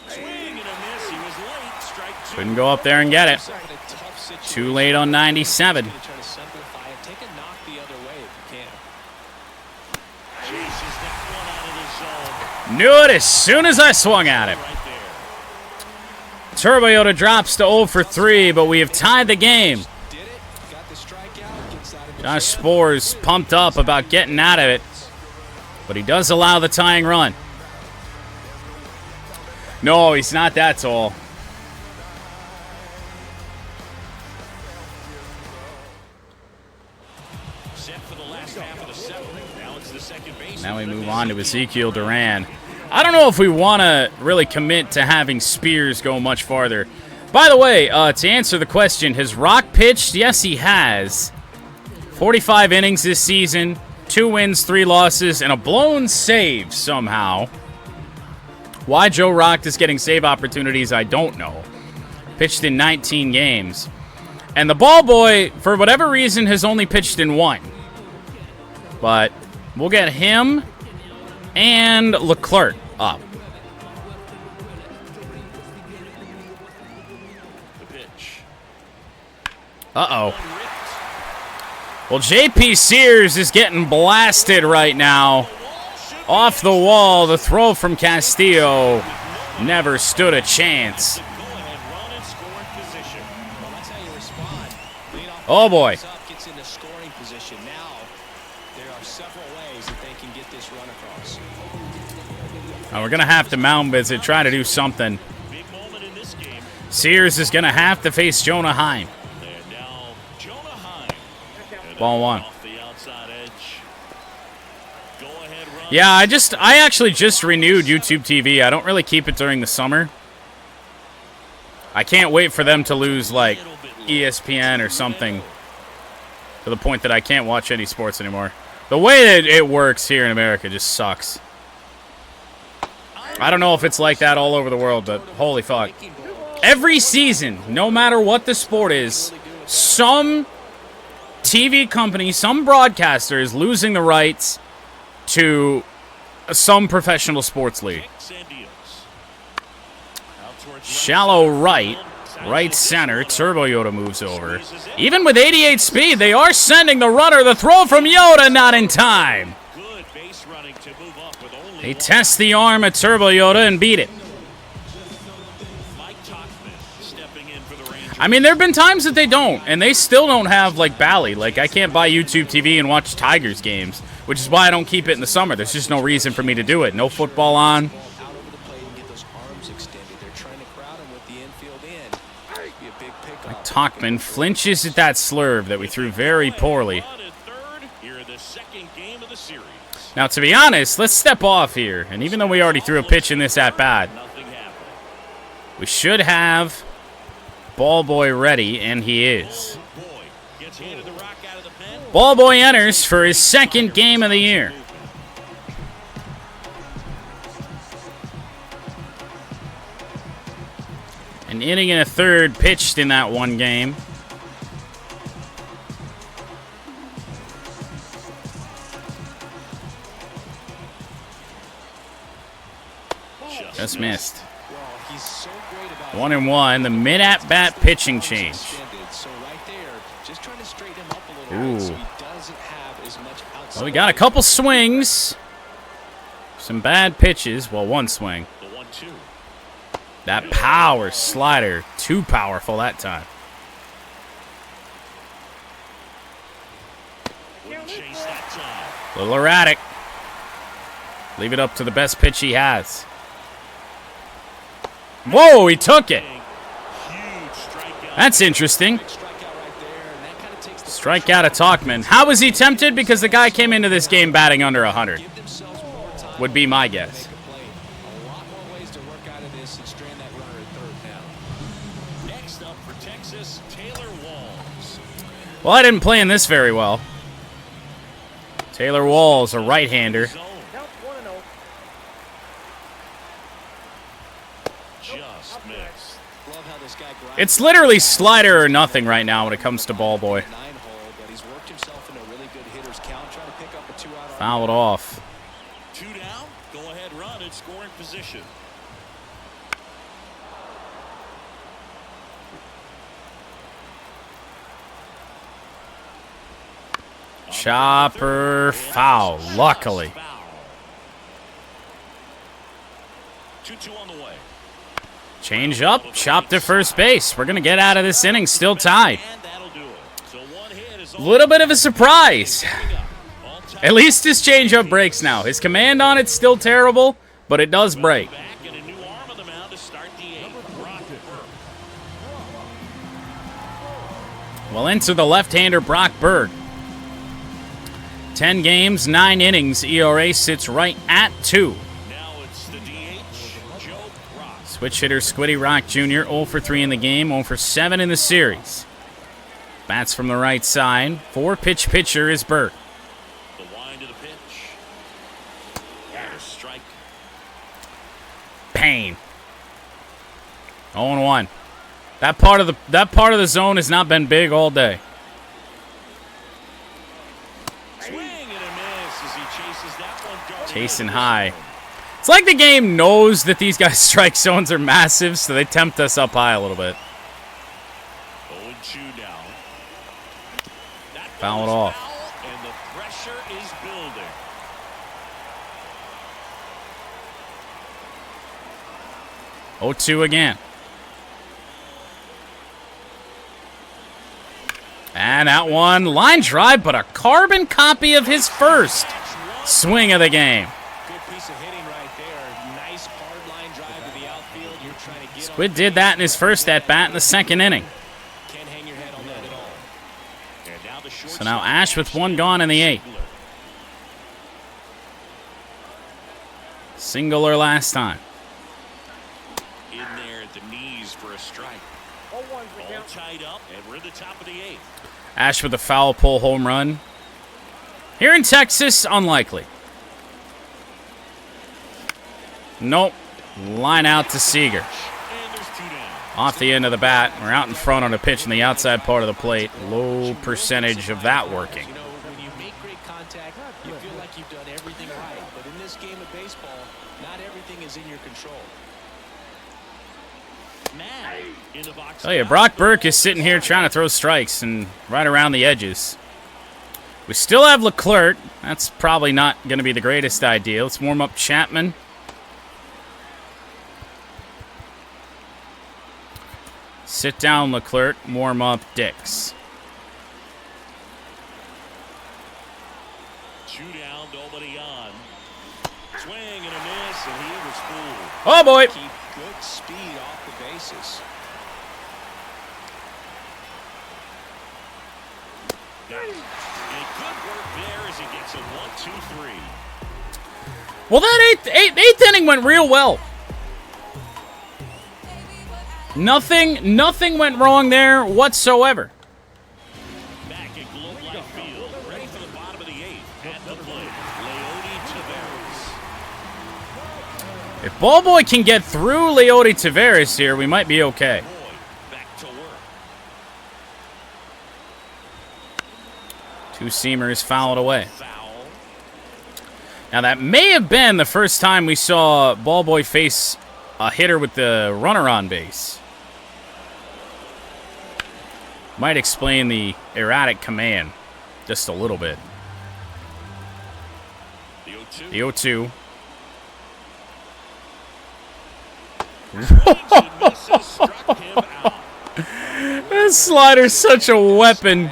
Swing and a miss. He was late. Strike 2. Couldn't go up there and get it. Too late on 97. Knew it as soon as I swung at it. Turbo Yoda drops to 0 for 3, but we have tied the game. Josh Spore's pumped up about getting out of it, but he does allow the tying run. No, he's not that tall. Now we move on to Ezekiel Duran. I don't know if we want to really commit to having Spears go much farther. By the way, to answer the question, has Rock pitched? Yes, he has. 45 innings this season, 2 wins, 3 losses, and a blown save somehow. Why Joe Rock is getting save opportunities, I don't know. Pitched in 19 games. And the ball boy, for whatever reason, has only pitched in 1. But we'll get him and Leclerc up. The pitch. Uh-oh. Well, J.P. Sears is getting blasted right now. Off the wall, the throw from Castillo never stood a chance. Oh, boy. We're going to have to mound visit, try to do something. Sears is going to have to face Jonah Heim. Ball 1. Yeah, I actually just renewed YouTube TV. I don't really keep it during the summer. I can't wait for them to lose, like, ESPN or something to the point that I can't watch any sports anymore. The way that it works here in America just sucks. I don't know if it's like that all over the world, but holy fuck. Every season, no matter what the sport is, some TV company, some broadcaster is losing the rights to some professional sports league. Shallow right, right center, Turbo Yoda moves over. Even with 88 speed, they are sending the runner. The throw from Yoda, not in time. They test the arm at Turbo Yoda and beat it. I mean, there have been times that they don't, and they still don't have, like, Bally. Like, I can't buy YouTube TV and watch Tigers games, which is why I don't keep it in the summer. There's just no reason for me to do it. No football on. Mike Talkman flinches at that slurve that we threw very poorly. Now, to be honest, let's step off here. And even though we already threw a pitch in this at-bat, we should have Ball Boy ready, and he is. Ball Boy enters for his second game of the year. An inning and a third pitched in that one game. Just missed. 1-1, the mid-at-bat pitching change. Ooh. Well, we got a couple swings. Some bad pitches. Well, one swing. That power slider, too powerful that time. A little erratic. Leave it up to the best pitch he has. Whoa, he took it. That's interesting. Strikeout of Talkman. How was he tempted? Because the guy came into this game batting under 100. Would be my guess. Well, I didn't play in this very well. Taylor Walls, a right-hander. Just missed. Love how this guy grinds. It's literally slider or nothing right now when it comes to ball boy. 9-hole, but he's worked himself in a really good hitter's count, trying to pick up a 2-out. Foul it off. 2 down. Go ahead, run in scoring position. Chopper foul, luckily. 2-2 on the way. Change up, chop to first base. We're going to get out of this inning still tied. And that'll do it. So one hit is all. Little bit of a surprise. At least his changeup breaks now. His command on it's still terrible, but it does break. Back and a new arm of the mound to start the 8th. Brock Burke. Well, into the left-hander Brock Berg. 10 games, 9 innings. ERA sits right at 2. Now it's the DH, Joe Brock. Switch hitter Squiddy Rock Jr. 0 for 3 in the game, 0 for 7 in the series. Bats from the right side. 4-pitch pitcher is Berg. The wind of the pitch. And a strike. Pain. 0-1. That part of the zone has not been big all day. Swing and a miss as he chases that one. Darting Chasing out. high. It's like the game knows that these guys' strike zones are massive, so they tempt us up high a little bit. 0-2 down. That Foul it goes off. foul, and the pressure is building. 0-2 again. And that one, line drive, but a carbon copy of his first swing of the game. Good piece of hitting right there. Nice hard line drive to the outfield. You're trying to get Squid did that in his first at-bat in the second inning. Can't hang your head on that at all. And now the So now Ash with one gone in the 8th. Singular last time. In there at the knees for a strike. All tied up, and we're at the top of the 8th. Ash with a foul pole home run. Here in Texas, unlikely. Nope. Line out to Seager. And there's 2 down. Off the end of the bat. We're out in front on a pitch in the outside part of the plate. Low percentage of that working. You know, when you make great contact, you feel like you've done everything right. But in this game of baseball, not everything is in your control. Matt in the box. Tell you, Brock Burke is sitting here trying to throw strikes and right around the edges. We still have Leclerc. That's probably not going to be the greatest idea. Let's warm up Chapman. Sit down, Leclerc. Warm up Dix. 2 down, nobody on. Swing and a miss, and he was fooled. Oh, boy. Keep good speed off the bases. And good work there as he gets a 1-2-3. Well, that eighth inning went real well. Nothing went wrong there whatsoever. Back at Globe Life Field, ready for the bottom of the 8th. At the plate, Leody Taveras. If Ballboy can get through Leody Taveras here, we might be okay. Boy, back to work. 2 seamers fouled away. Foul. Now, that may have been the first time we saw Ballboy face a hitter with the runner on base. Might explain the erratic command just a little bit. The 0-2. The 0-2. Misses, struck him out. This slider's such a weapon.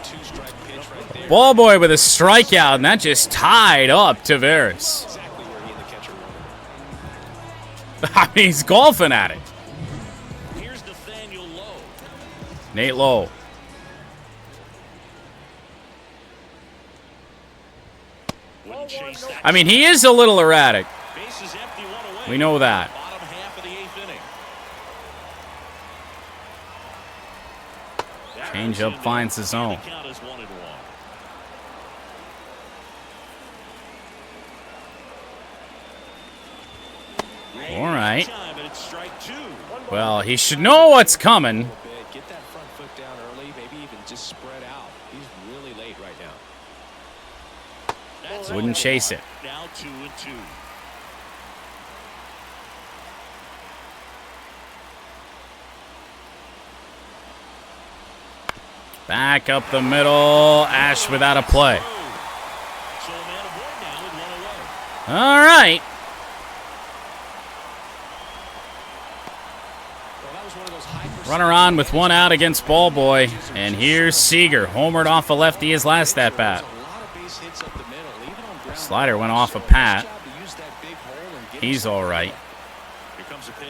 Two-strike pitch right there. Ballboy with a strikeout, and that just tied up Taveras. Exactly where he and the catcher were. I mean, he's golfing at it. Here's Nathaniel Lowe. Nate Lowe. Wouldn't chase that. I mean, he is a little erratic. Bases empty, 1 away. We know that. Bottom half of the 8th inning. Changeup finds the zone. All right. Well, he should know what's coming. Get that front foot down early, maybe even just spread out. He's really late right now. Wouldn't chase it. Now 2-2. Back up the middle. Ash without a play. All right. Runner on with one out against Ball Boy. And here's Seager. Homered off a lefty his last at bat. Slider went off a Pat. He's all right. Here comes a pitch.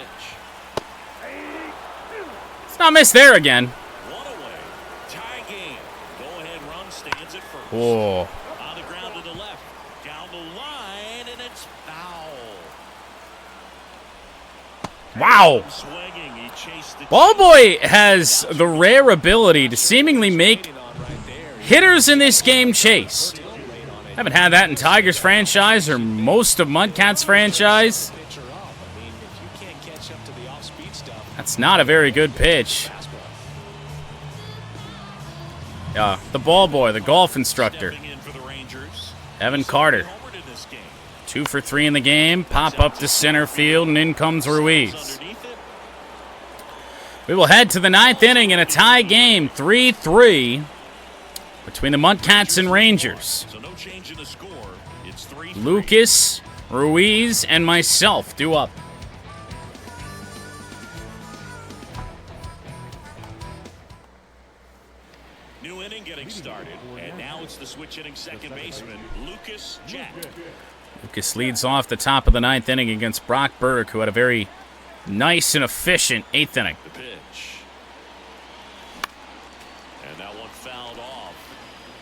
It's not missed there again. One away. Tie game. Go-ahead run stands at first. Whoa. On the ground to the left. Down the line, and it's foul. Wow. Swinging. He chased the Ball Boy has the rare ability to seemingly make hitters in this game chase. Haven't had that in Tigers franchise or most of MudCats franchise. That's not a very good pitch. The Ball Boy, the golf instructor. Evan Carter. 2 for 3 in the game. Pop up to center field, and in comes Ruiz. We will head to the 9th inning in a tie game, 3-3, between the MudCats and Rangers. So no change in the score. It's 3-3. Lucas, Ruiz, and myself due up. New inning getting started, and now it's the switch hitting second baseman, Lucas Jack. Lucas leads off the top of the 9th inning against Brock Berg, who had a very nice and efficient 8th inning. The pitch. And that one fouled off.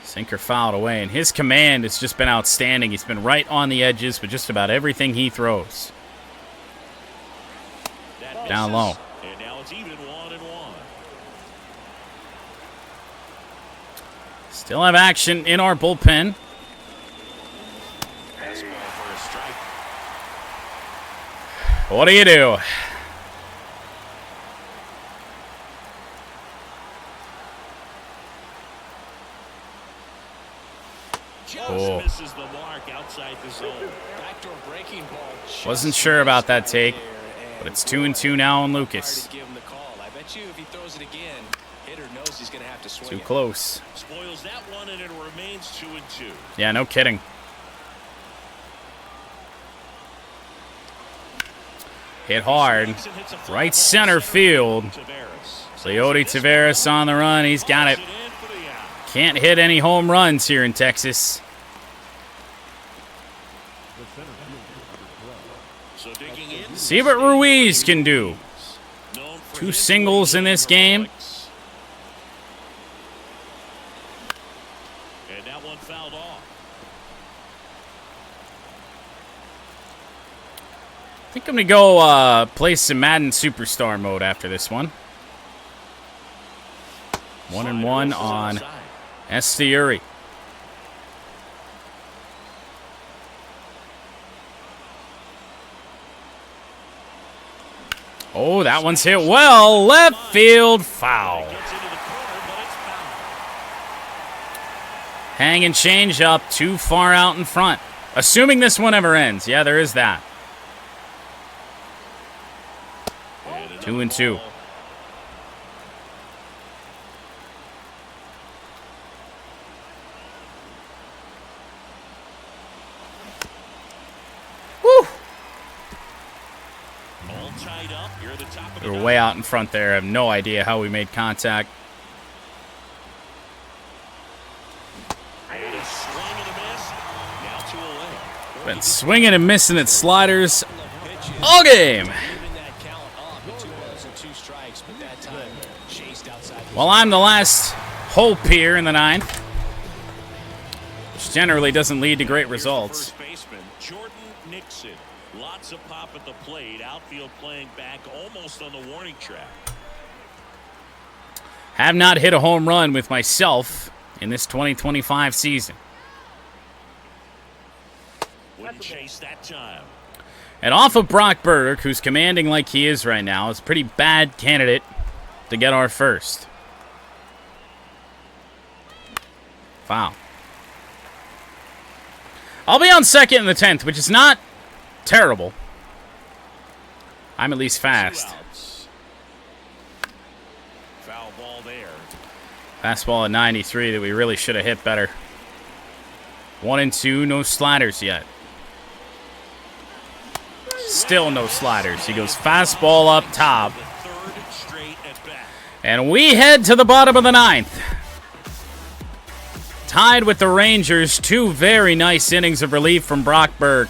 Sinker fouled away, and his command has just been outstanding. He's been right on the edges with just about everything he throws. That Down misses, low. And now it's even 1-1. Still have action in our bullpen. Fastball for a strike. What do you do? Just Oh. misses the mark outside the zone. Backdoor breaking ball. Wasn't sure about that take, but it's 2-2 now on Lucas. Give him the call. I bet you if he throws it again, hitter knows he's going to have to swing Too it. close. Spoils that one, and it remains 2-2. Yeah, no kidding. Hit hard. Right center field. Leody Taveras on the run. He's got it. Can't hit any home runs here in Texas. See what Ruiz can do. 2 singles in this game. And that one fouled off. I think I'm going to go play some Madden Superstar mode after this one. 1-1 on Estiuri. Oh, that one's hit well. Left field foul. Hang and change up too far out in front. Assuming this one ever ends. Yeah, there is that. 2-2. Woo! All tied up. You're at the top of We the were way out in front there. I have no idea how we made contact. And a swing and a miss. Now 2 away. Been swinging and missing at sliders all game. Well, I'm the last hope here in the 9th, which generally doesn't lead to great results. First baseman Jordan Nixon. Lots of pop at the plate. Outfield playing back almost on the warning track. Have not hit a home run with myself in this 2025 season. Wouldn't chase that time. And off of Brock Burke, who's commanding like he is right now, is a pretty bad candidate to get our first. Foul. I'll be on second in the 10th, which is not terrible. I'm at least fast. Foul ball there. Fastball at 93 that we really should have hit better. 1-2, no sliders yet. Still no sliders. He goes fastball up top. And we head to the bottom of the 9th. Tied with the Rangers. 2 very nice innings of relief from Brock Burke.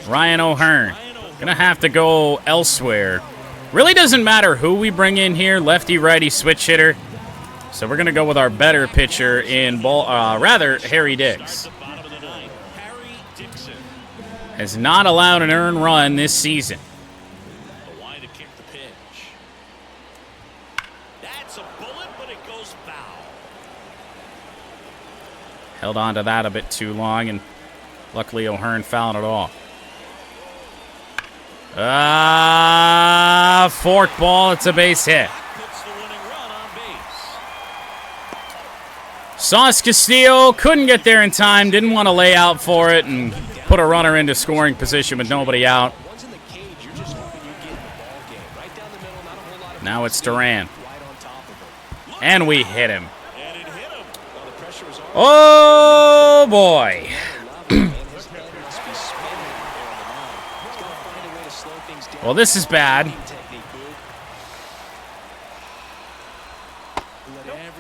Ryan O'Hearn. Gonna have to go elsewhere. Really doesn't matter who we bring in here. Lefty, righty, switch hitter. So we're gonna go with our better pitcher in Harry Dix. Has not allowed an earned run this season. That's a bullet, but it goes foul. Held on to that a bit too long, and luckily O'Hearn fouled it off. Fork ball. It's a base hit. Sauce Castillo couldn't get there in time. Didn't want to lay out for it and put a runner into scoring position with nobody out. Now it's Duran. And we hit him. Oh, boy. Well, this is bad.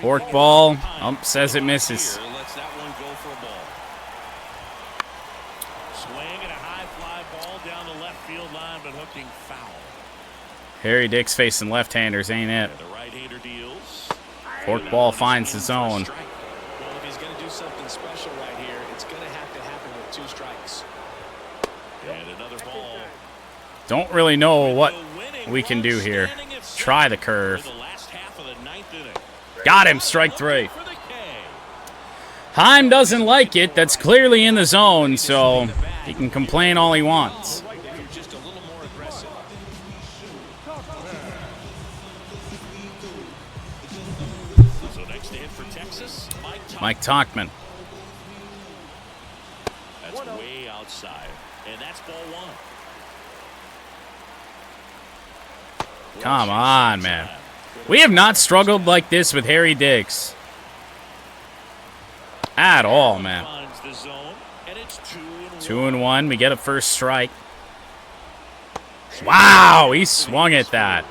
Fork ball. Ump says it misses. Harry Dix facing left-handers, ain't it? Fork ball finds the zone. Well, if he's going to do something special right here, it's going to have to happen with 2 strikes. And another ball. Don't really know what we can do here. Try the curve. Got him, strike 3. Heim doesn't like it. That's clearly in the zone, so he can complain all he wants. Mike Tauchman. That's way outside, and that's ball 1. Come on, man. We have not struggled like this with Harry Dix. At all, man. 2-1. We get a first strike. Wow, he swung at that.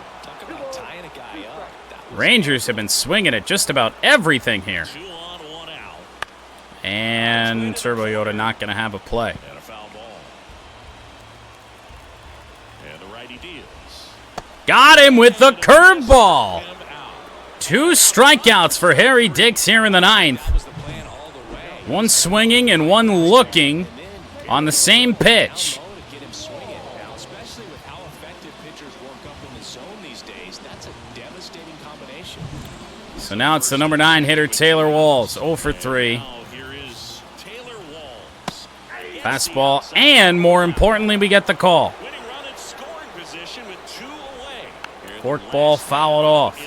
Rangers have been swinging at just about everything here. And Turbo Yoda not going to have a play. And a foul ball. And the righty deals. Got him with the curveball. 2 strikeouts for Harry Dix here in the 9th. 1 swinging and 1 looking on the same pitch. So now it's the number 9 hitter, Taylor Walls, 0 for 3. Fastball, and more importantly, we get the call. Fork ball fouled off.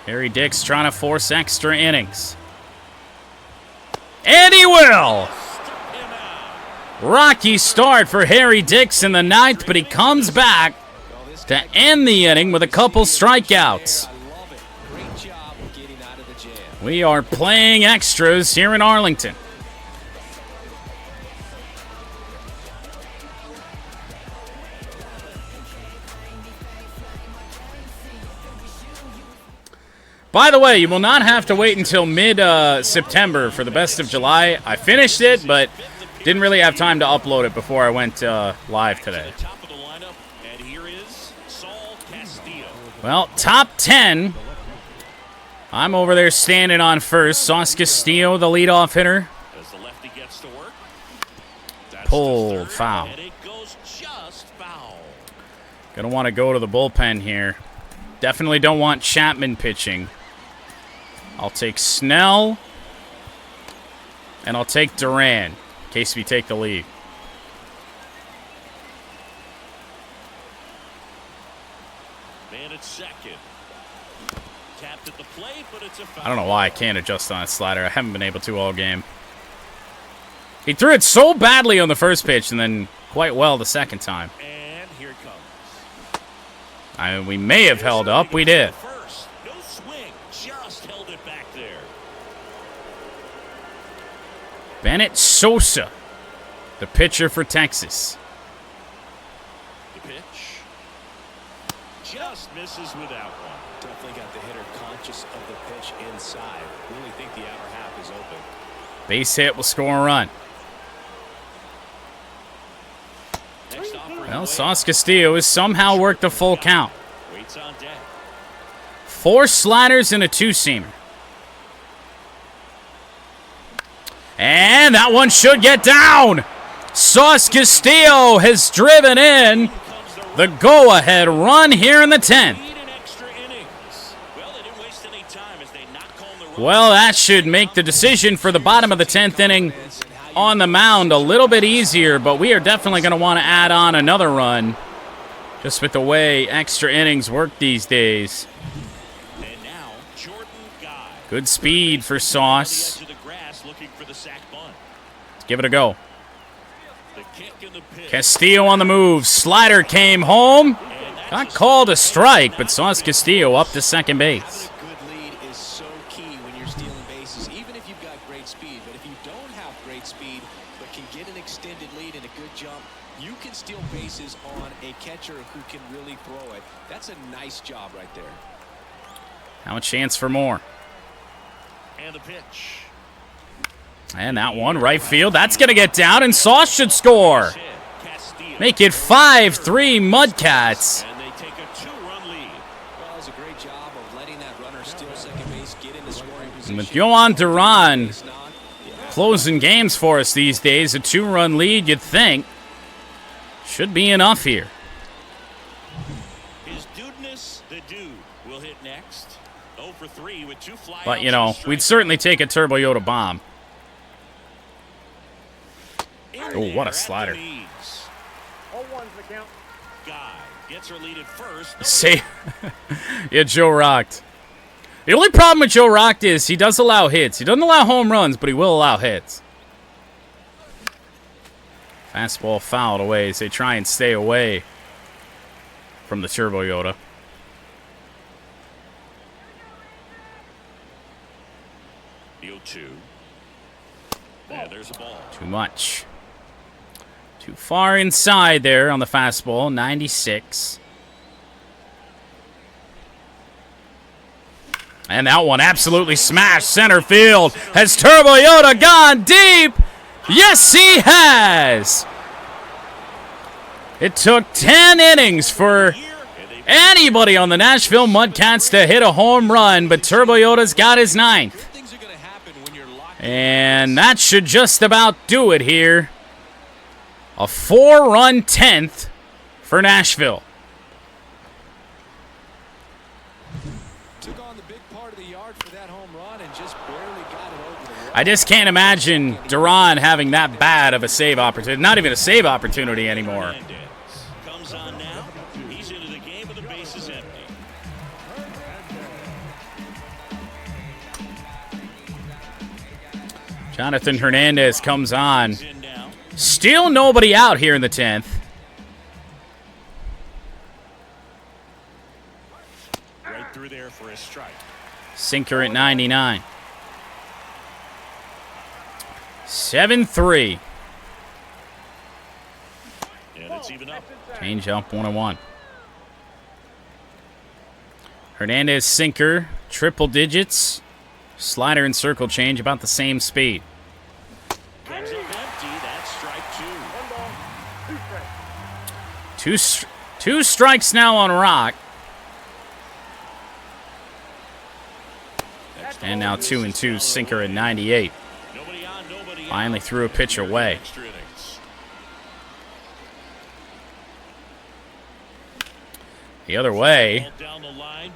Harry Dix trying to force extra innings. And he will! Rocky start for Harry Dix in the 9th, but he comes back to end the inning with a couple strikeouts. We are playing extras here in Arlington. By the way, you will not have to wait until mid-September for the Best of July. I finished it, but didn't really have time to upload it before I went live today. Well, top 10. I'm over there standing on first. Sauce Castillo, the leadoff hitter. Pulled, foul. Gonna want to go to the bullpen here. Definitely don't want Chapman pitching. I'll take Snell. And I'll take Duran in case we take the lead. Man at second. Tapped at the plate, but it's a foul. I don't know why I can't adjust on a slider. I haven't been able to all game. He threw it so badly on the first pitch and then quite well the second time. And here it comes. We may have held up. We did. First. No swing. Just held it back there. Bennett Sosa, the pitcher for Texas. The pitch. Just misses without one. Definitely got the hitter conscious of the pitch inside. Really think the outer half is open. Base hit will score a run. Next offering Well, away. Sauce Castillo has somehow worked a full count. Waits on deck. 4 sliders and a 2-seamer. And that one should get down. Sauce Castillo has driven in the go-ahead run here in the 10th. Lead in extra innings. Well, they didn't waste any time as they not called the run. Well, that should make the decision for the bottom of the 10th inning on the mound a little bit easier, but we are definitely going to want to add on another run just with the way extra innings work these days. And now, Jordan Guy. Good speed for Sauce. Edge of the grass looking for the sac bunt. Let's give it a go. The kick and the pitch. Castillo on the move. Slider came home. Got called a strike, but Sauce Castillo up to second base. A good lead is so key when you're stealing bases, even if you've got great speed. But if you don't have great speed, but can get an extended lead and a good jump, you can steal bases on a catcher who can really throw it. That's a nice job right there. Now a chance for more. And the pitch. And that one, right field. That's going to get down, and Sauce should score. Hit. Castillo. Make it 5-3 MudCats. And they take a 2-run lead. Well, it was a great job of letting that runner steal second base, get in the scoring position. And with Yohan Duran It's not- yeah. closing games for us these days, a 2-run lead, you'd think, should be enough here. His dudeness, the dude, will hit next. 0 for 3 with 2 flyouts. But, you know, we'd certainly take a Turbo Yoda bomb. Oh, what a slider. 0-1's the count. Guy gets her lead at first. See? Yeah, Joe rocked. The only problem with Joe rocked is he does allow hits. He doesn't allow home runs, but he will allow hits. Fastball fouled away as they try and stay away from the Turbo Yoda. The 0-2. And there's a ball. Too much. Too far inside there on the fastball. 96. And that one absolutely smashed center field. Has Turbo Yoda gone deep? Yes, he has. It took 10 innings for anybody on the Nashville MudCats to hit a home run, but Turbo Yoda's got his 9th. Good things are going to happen when you're locked. And that should just about do it here. A 4-run 10th for Nashville. Took on the big part of the yard for that home run and just barely got it over the wall. I just can't imagine Duran having that bad of a save opportunity. Not even a save opportunity anymore. Hernandez comes on now. He's into the game with the bases empty. Jonathan Hernandez comes on. He's in now. Still nobody out here in the 10th. Right through there for a strike. Sinker at 99. 7-3. And it's even up. Change up 1-1. Hernandez sinker, triple digits. Slider and circle change about the same speed. Comes up empty. That's strike 2. 1 ball, 2 strikes. Two strikes now on Rock. And now 2-2, sinker at 98. Nobody on, nobody out. Finally threw a pitch away. Extra innings. The other way.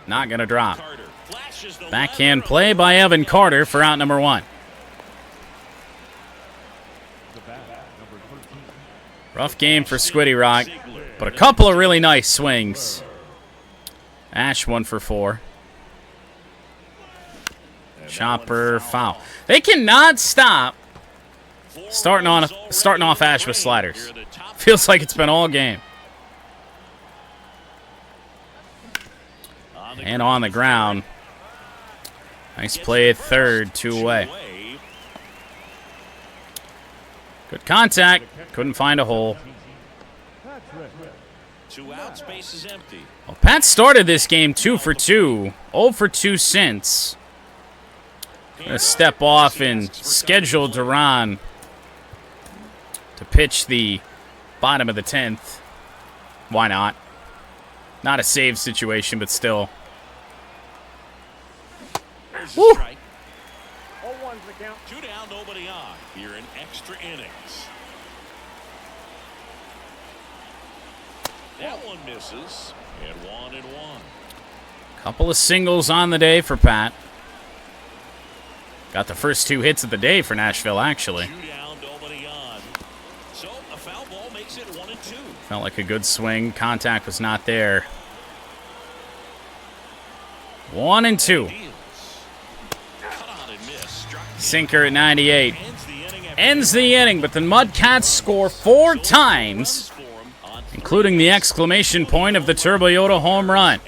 Not going to drop. Backhand play by Evan Carter for out number 1. Rough game for Squiddy Rock, but a couple of really nice swings. Ash 1 for 4. Chopper foul. They cannot stop starting off Ash with sliders. Feels like it's been all game. And on the ground. Nice play at third, 2 away. Good contact. Couldn't find a hole. 2 outs, base is empty. Well, Pat started this game 2 for 2. 0 for 2 since. Gonna step off and schedule Duran to pitch the bottom of the 10th. Why not? Not a save situation, but still. Woo! 0-1's the count. 2 down, nobody on. Here in extra innings. That one misses. And 1-1. Couple of singles on the day for Pat. Got the first 2 hits of the day for Nashville, actually. 2 down, nobody on. So a foul ball makes it 1-2. Felt like a good swing. Contact was not there. 1-2. Sinker at 98. Ends the inning, but the MudCats score 4 times, including the exclamation point of the Turbo Yoda home run.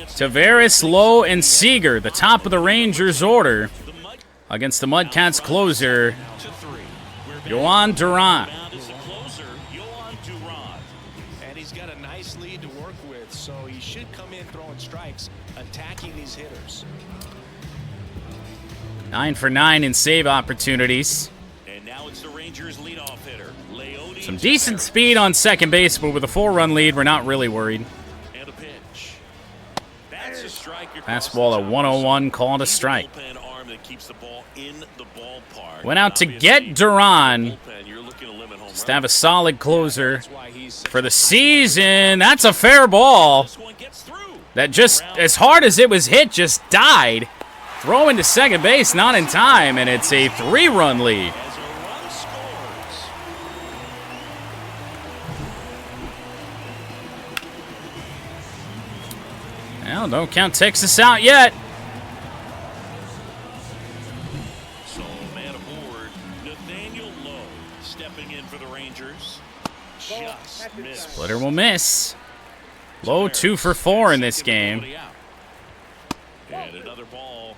Tavares, Lowe, and Seager, the top of the Rangers' order, against the MudCats closer, Yohan Duran. And he's got a nice lead to work with, so he should come in throwing strikes, attacking these hitters. 9 for 9 in save opportunities. And now it's the Rangers' leadoff hitter, Leody. Some decent speed on second base, but with a 4-run lead, we're not really worried. And a pitch. That's a strike. Fastball at 101, called a strike. Arm that keeps the ball in the ballpark. Went out to get Duran. Just to have a solid closer for the season. That's a fair ball. That just, as hard as it was hit, just died. Throw into second base, not in time, and it's a 3-run lead. Well, don't count Texas out yet. So, man aboard, Nathaniel Lowe stepping in for the Rangers. Just missed. Splitter will miss. Lowe 2 for 4 in this game. And another ball.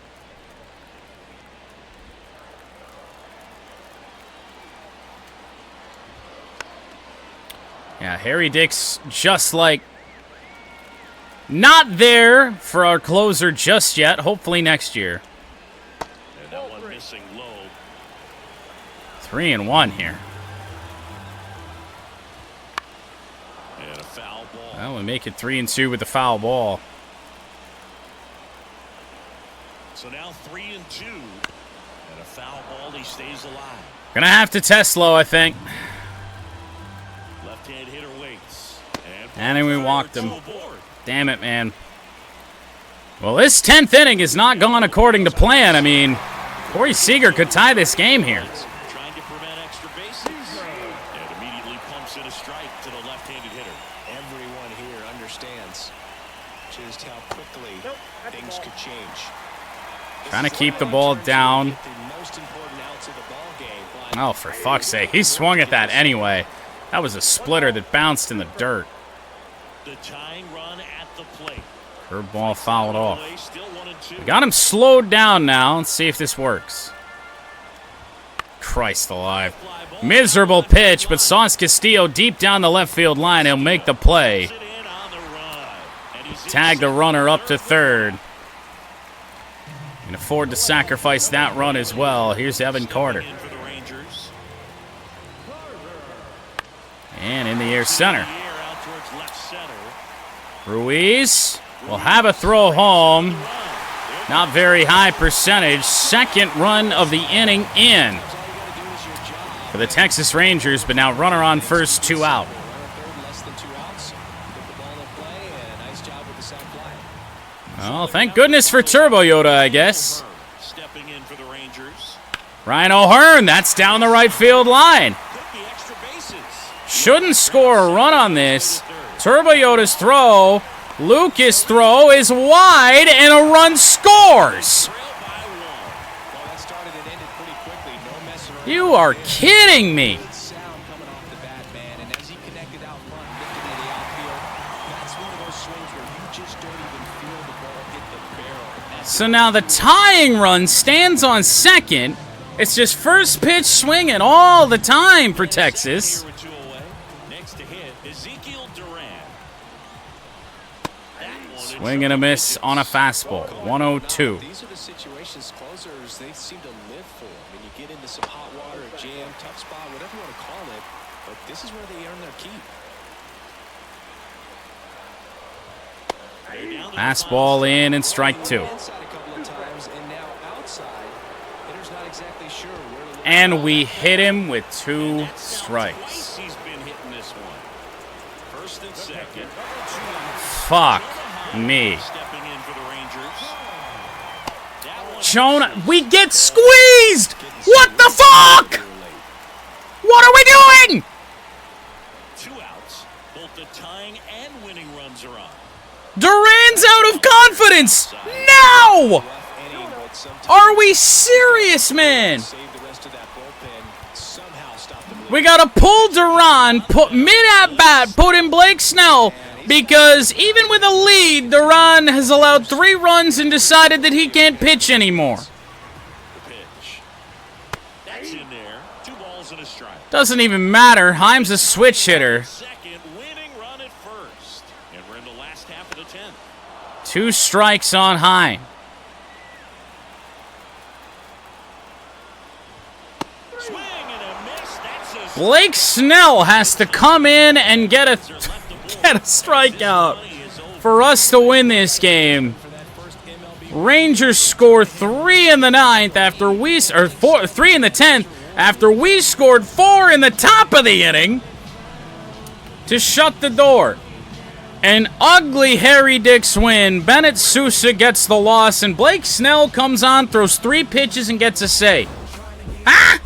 Yeah, Harry Dick's just like not there for our closer just yet. Hopefully next year. And that one missing low. 3-1 here. And a foul ball. Well, we make it 3-2 with the foul ball. So now 3-2. And a foul ball, he stays alive. Gonna have to test Lowe, I think. Left-hand hitter waits. And then we walked him. Damn it, man. Well, this 10th inning has not gone according to plan. I mean, Corey Seager could tie this game here. Trying to prevent extra bases. And immediately pumps in a strike to the left-handed hitter. Everyone here understands just how quickly things could change. Trying to keep the ball down. Oh, for fuck's sake. He swung at that anyway. That was a splitter that bounced in the dirt. The tying run at the plate. Curveball fouled off. We got him slowed down now. Let's see if this works. Christ alive. Miserable pitch, but Sauce Castillo deep down the left field line. He'll make the play. Tag the runner up to third. Can afford to sacrifice that run as well. Here's Evan Carter. And in the air center. Ruiz will have a throw home. Not very high percentage. Second run of the inning in for the Texas Rangers, but now runner on first, 2 out. Well, thank goodness for Turbo Yoda, I guess. Stepping in for the Rangers. Ryan O'Hearn, that's down the right field line. Shouldn't score a run on this. Turbo Yoda's throw, Lucas' throw is wide, and a run scores. You are kidding me. So now the tying run stands on second. It's just first pitch swinging all the time for Texas. Swing and a miss on a fastball. 102. These are the situations closers they seem to live for. I mean, you get into some hot water, a jam, tough spot, whatever you want to call it, but this is where they earn their keep. Fastball in and strike two. And we hit him with 2 strikes. He's been hitting this one. First and second. Fuck me. Stepping in for the Rangers. Jonah, we get squeezed! What the fuck? What are we doing? 2 outs. Both the tying and winning runs are on. Duran's out of confidence! Now! Are we serious, man? We gotta pull Duran, put mid-at-bat, put in Blake Snell, because even with a lead, Duran has allowed 3 runs and decided that he can't pitch anymore. The pitch. That's in there. 2 balls and a strike. Doesn't even matter. Heim's a switch hitter. Second, winning run at first. And we're in the last half of the 10th. 2 strikes on Heim. Swing and a miss. That's a Blake Snell has to come in and get a strikeout for us to win this game. Rangers score 3 in the 9th after we 3 in the 10th after we scored 4 in the top of the inning to shut the door. An ugly Harry Dix win. Bennett Sousa gets the loss, and Blake Snell comes on, throws 3 pitches, and gets a save. Ah!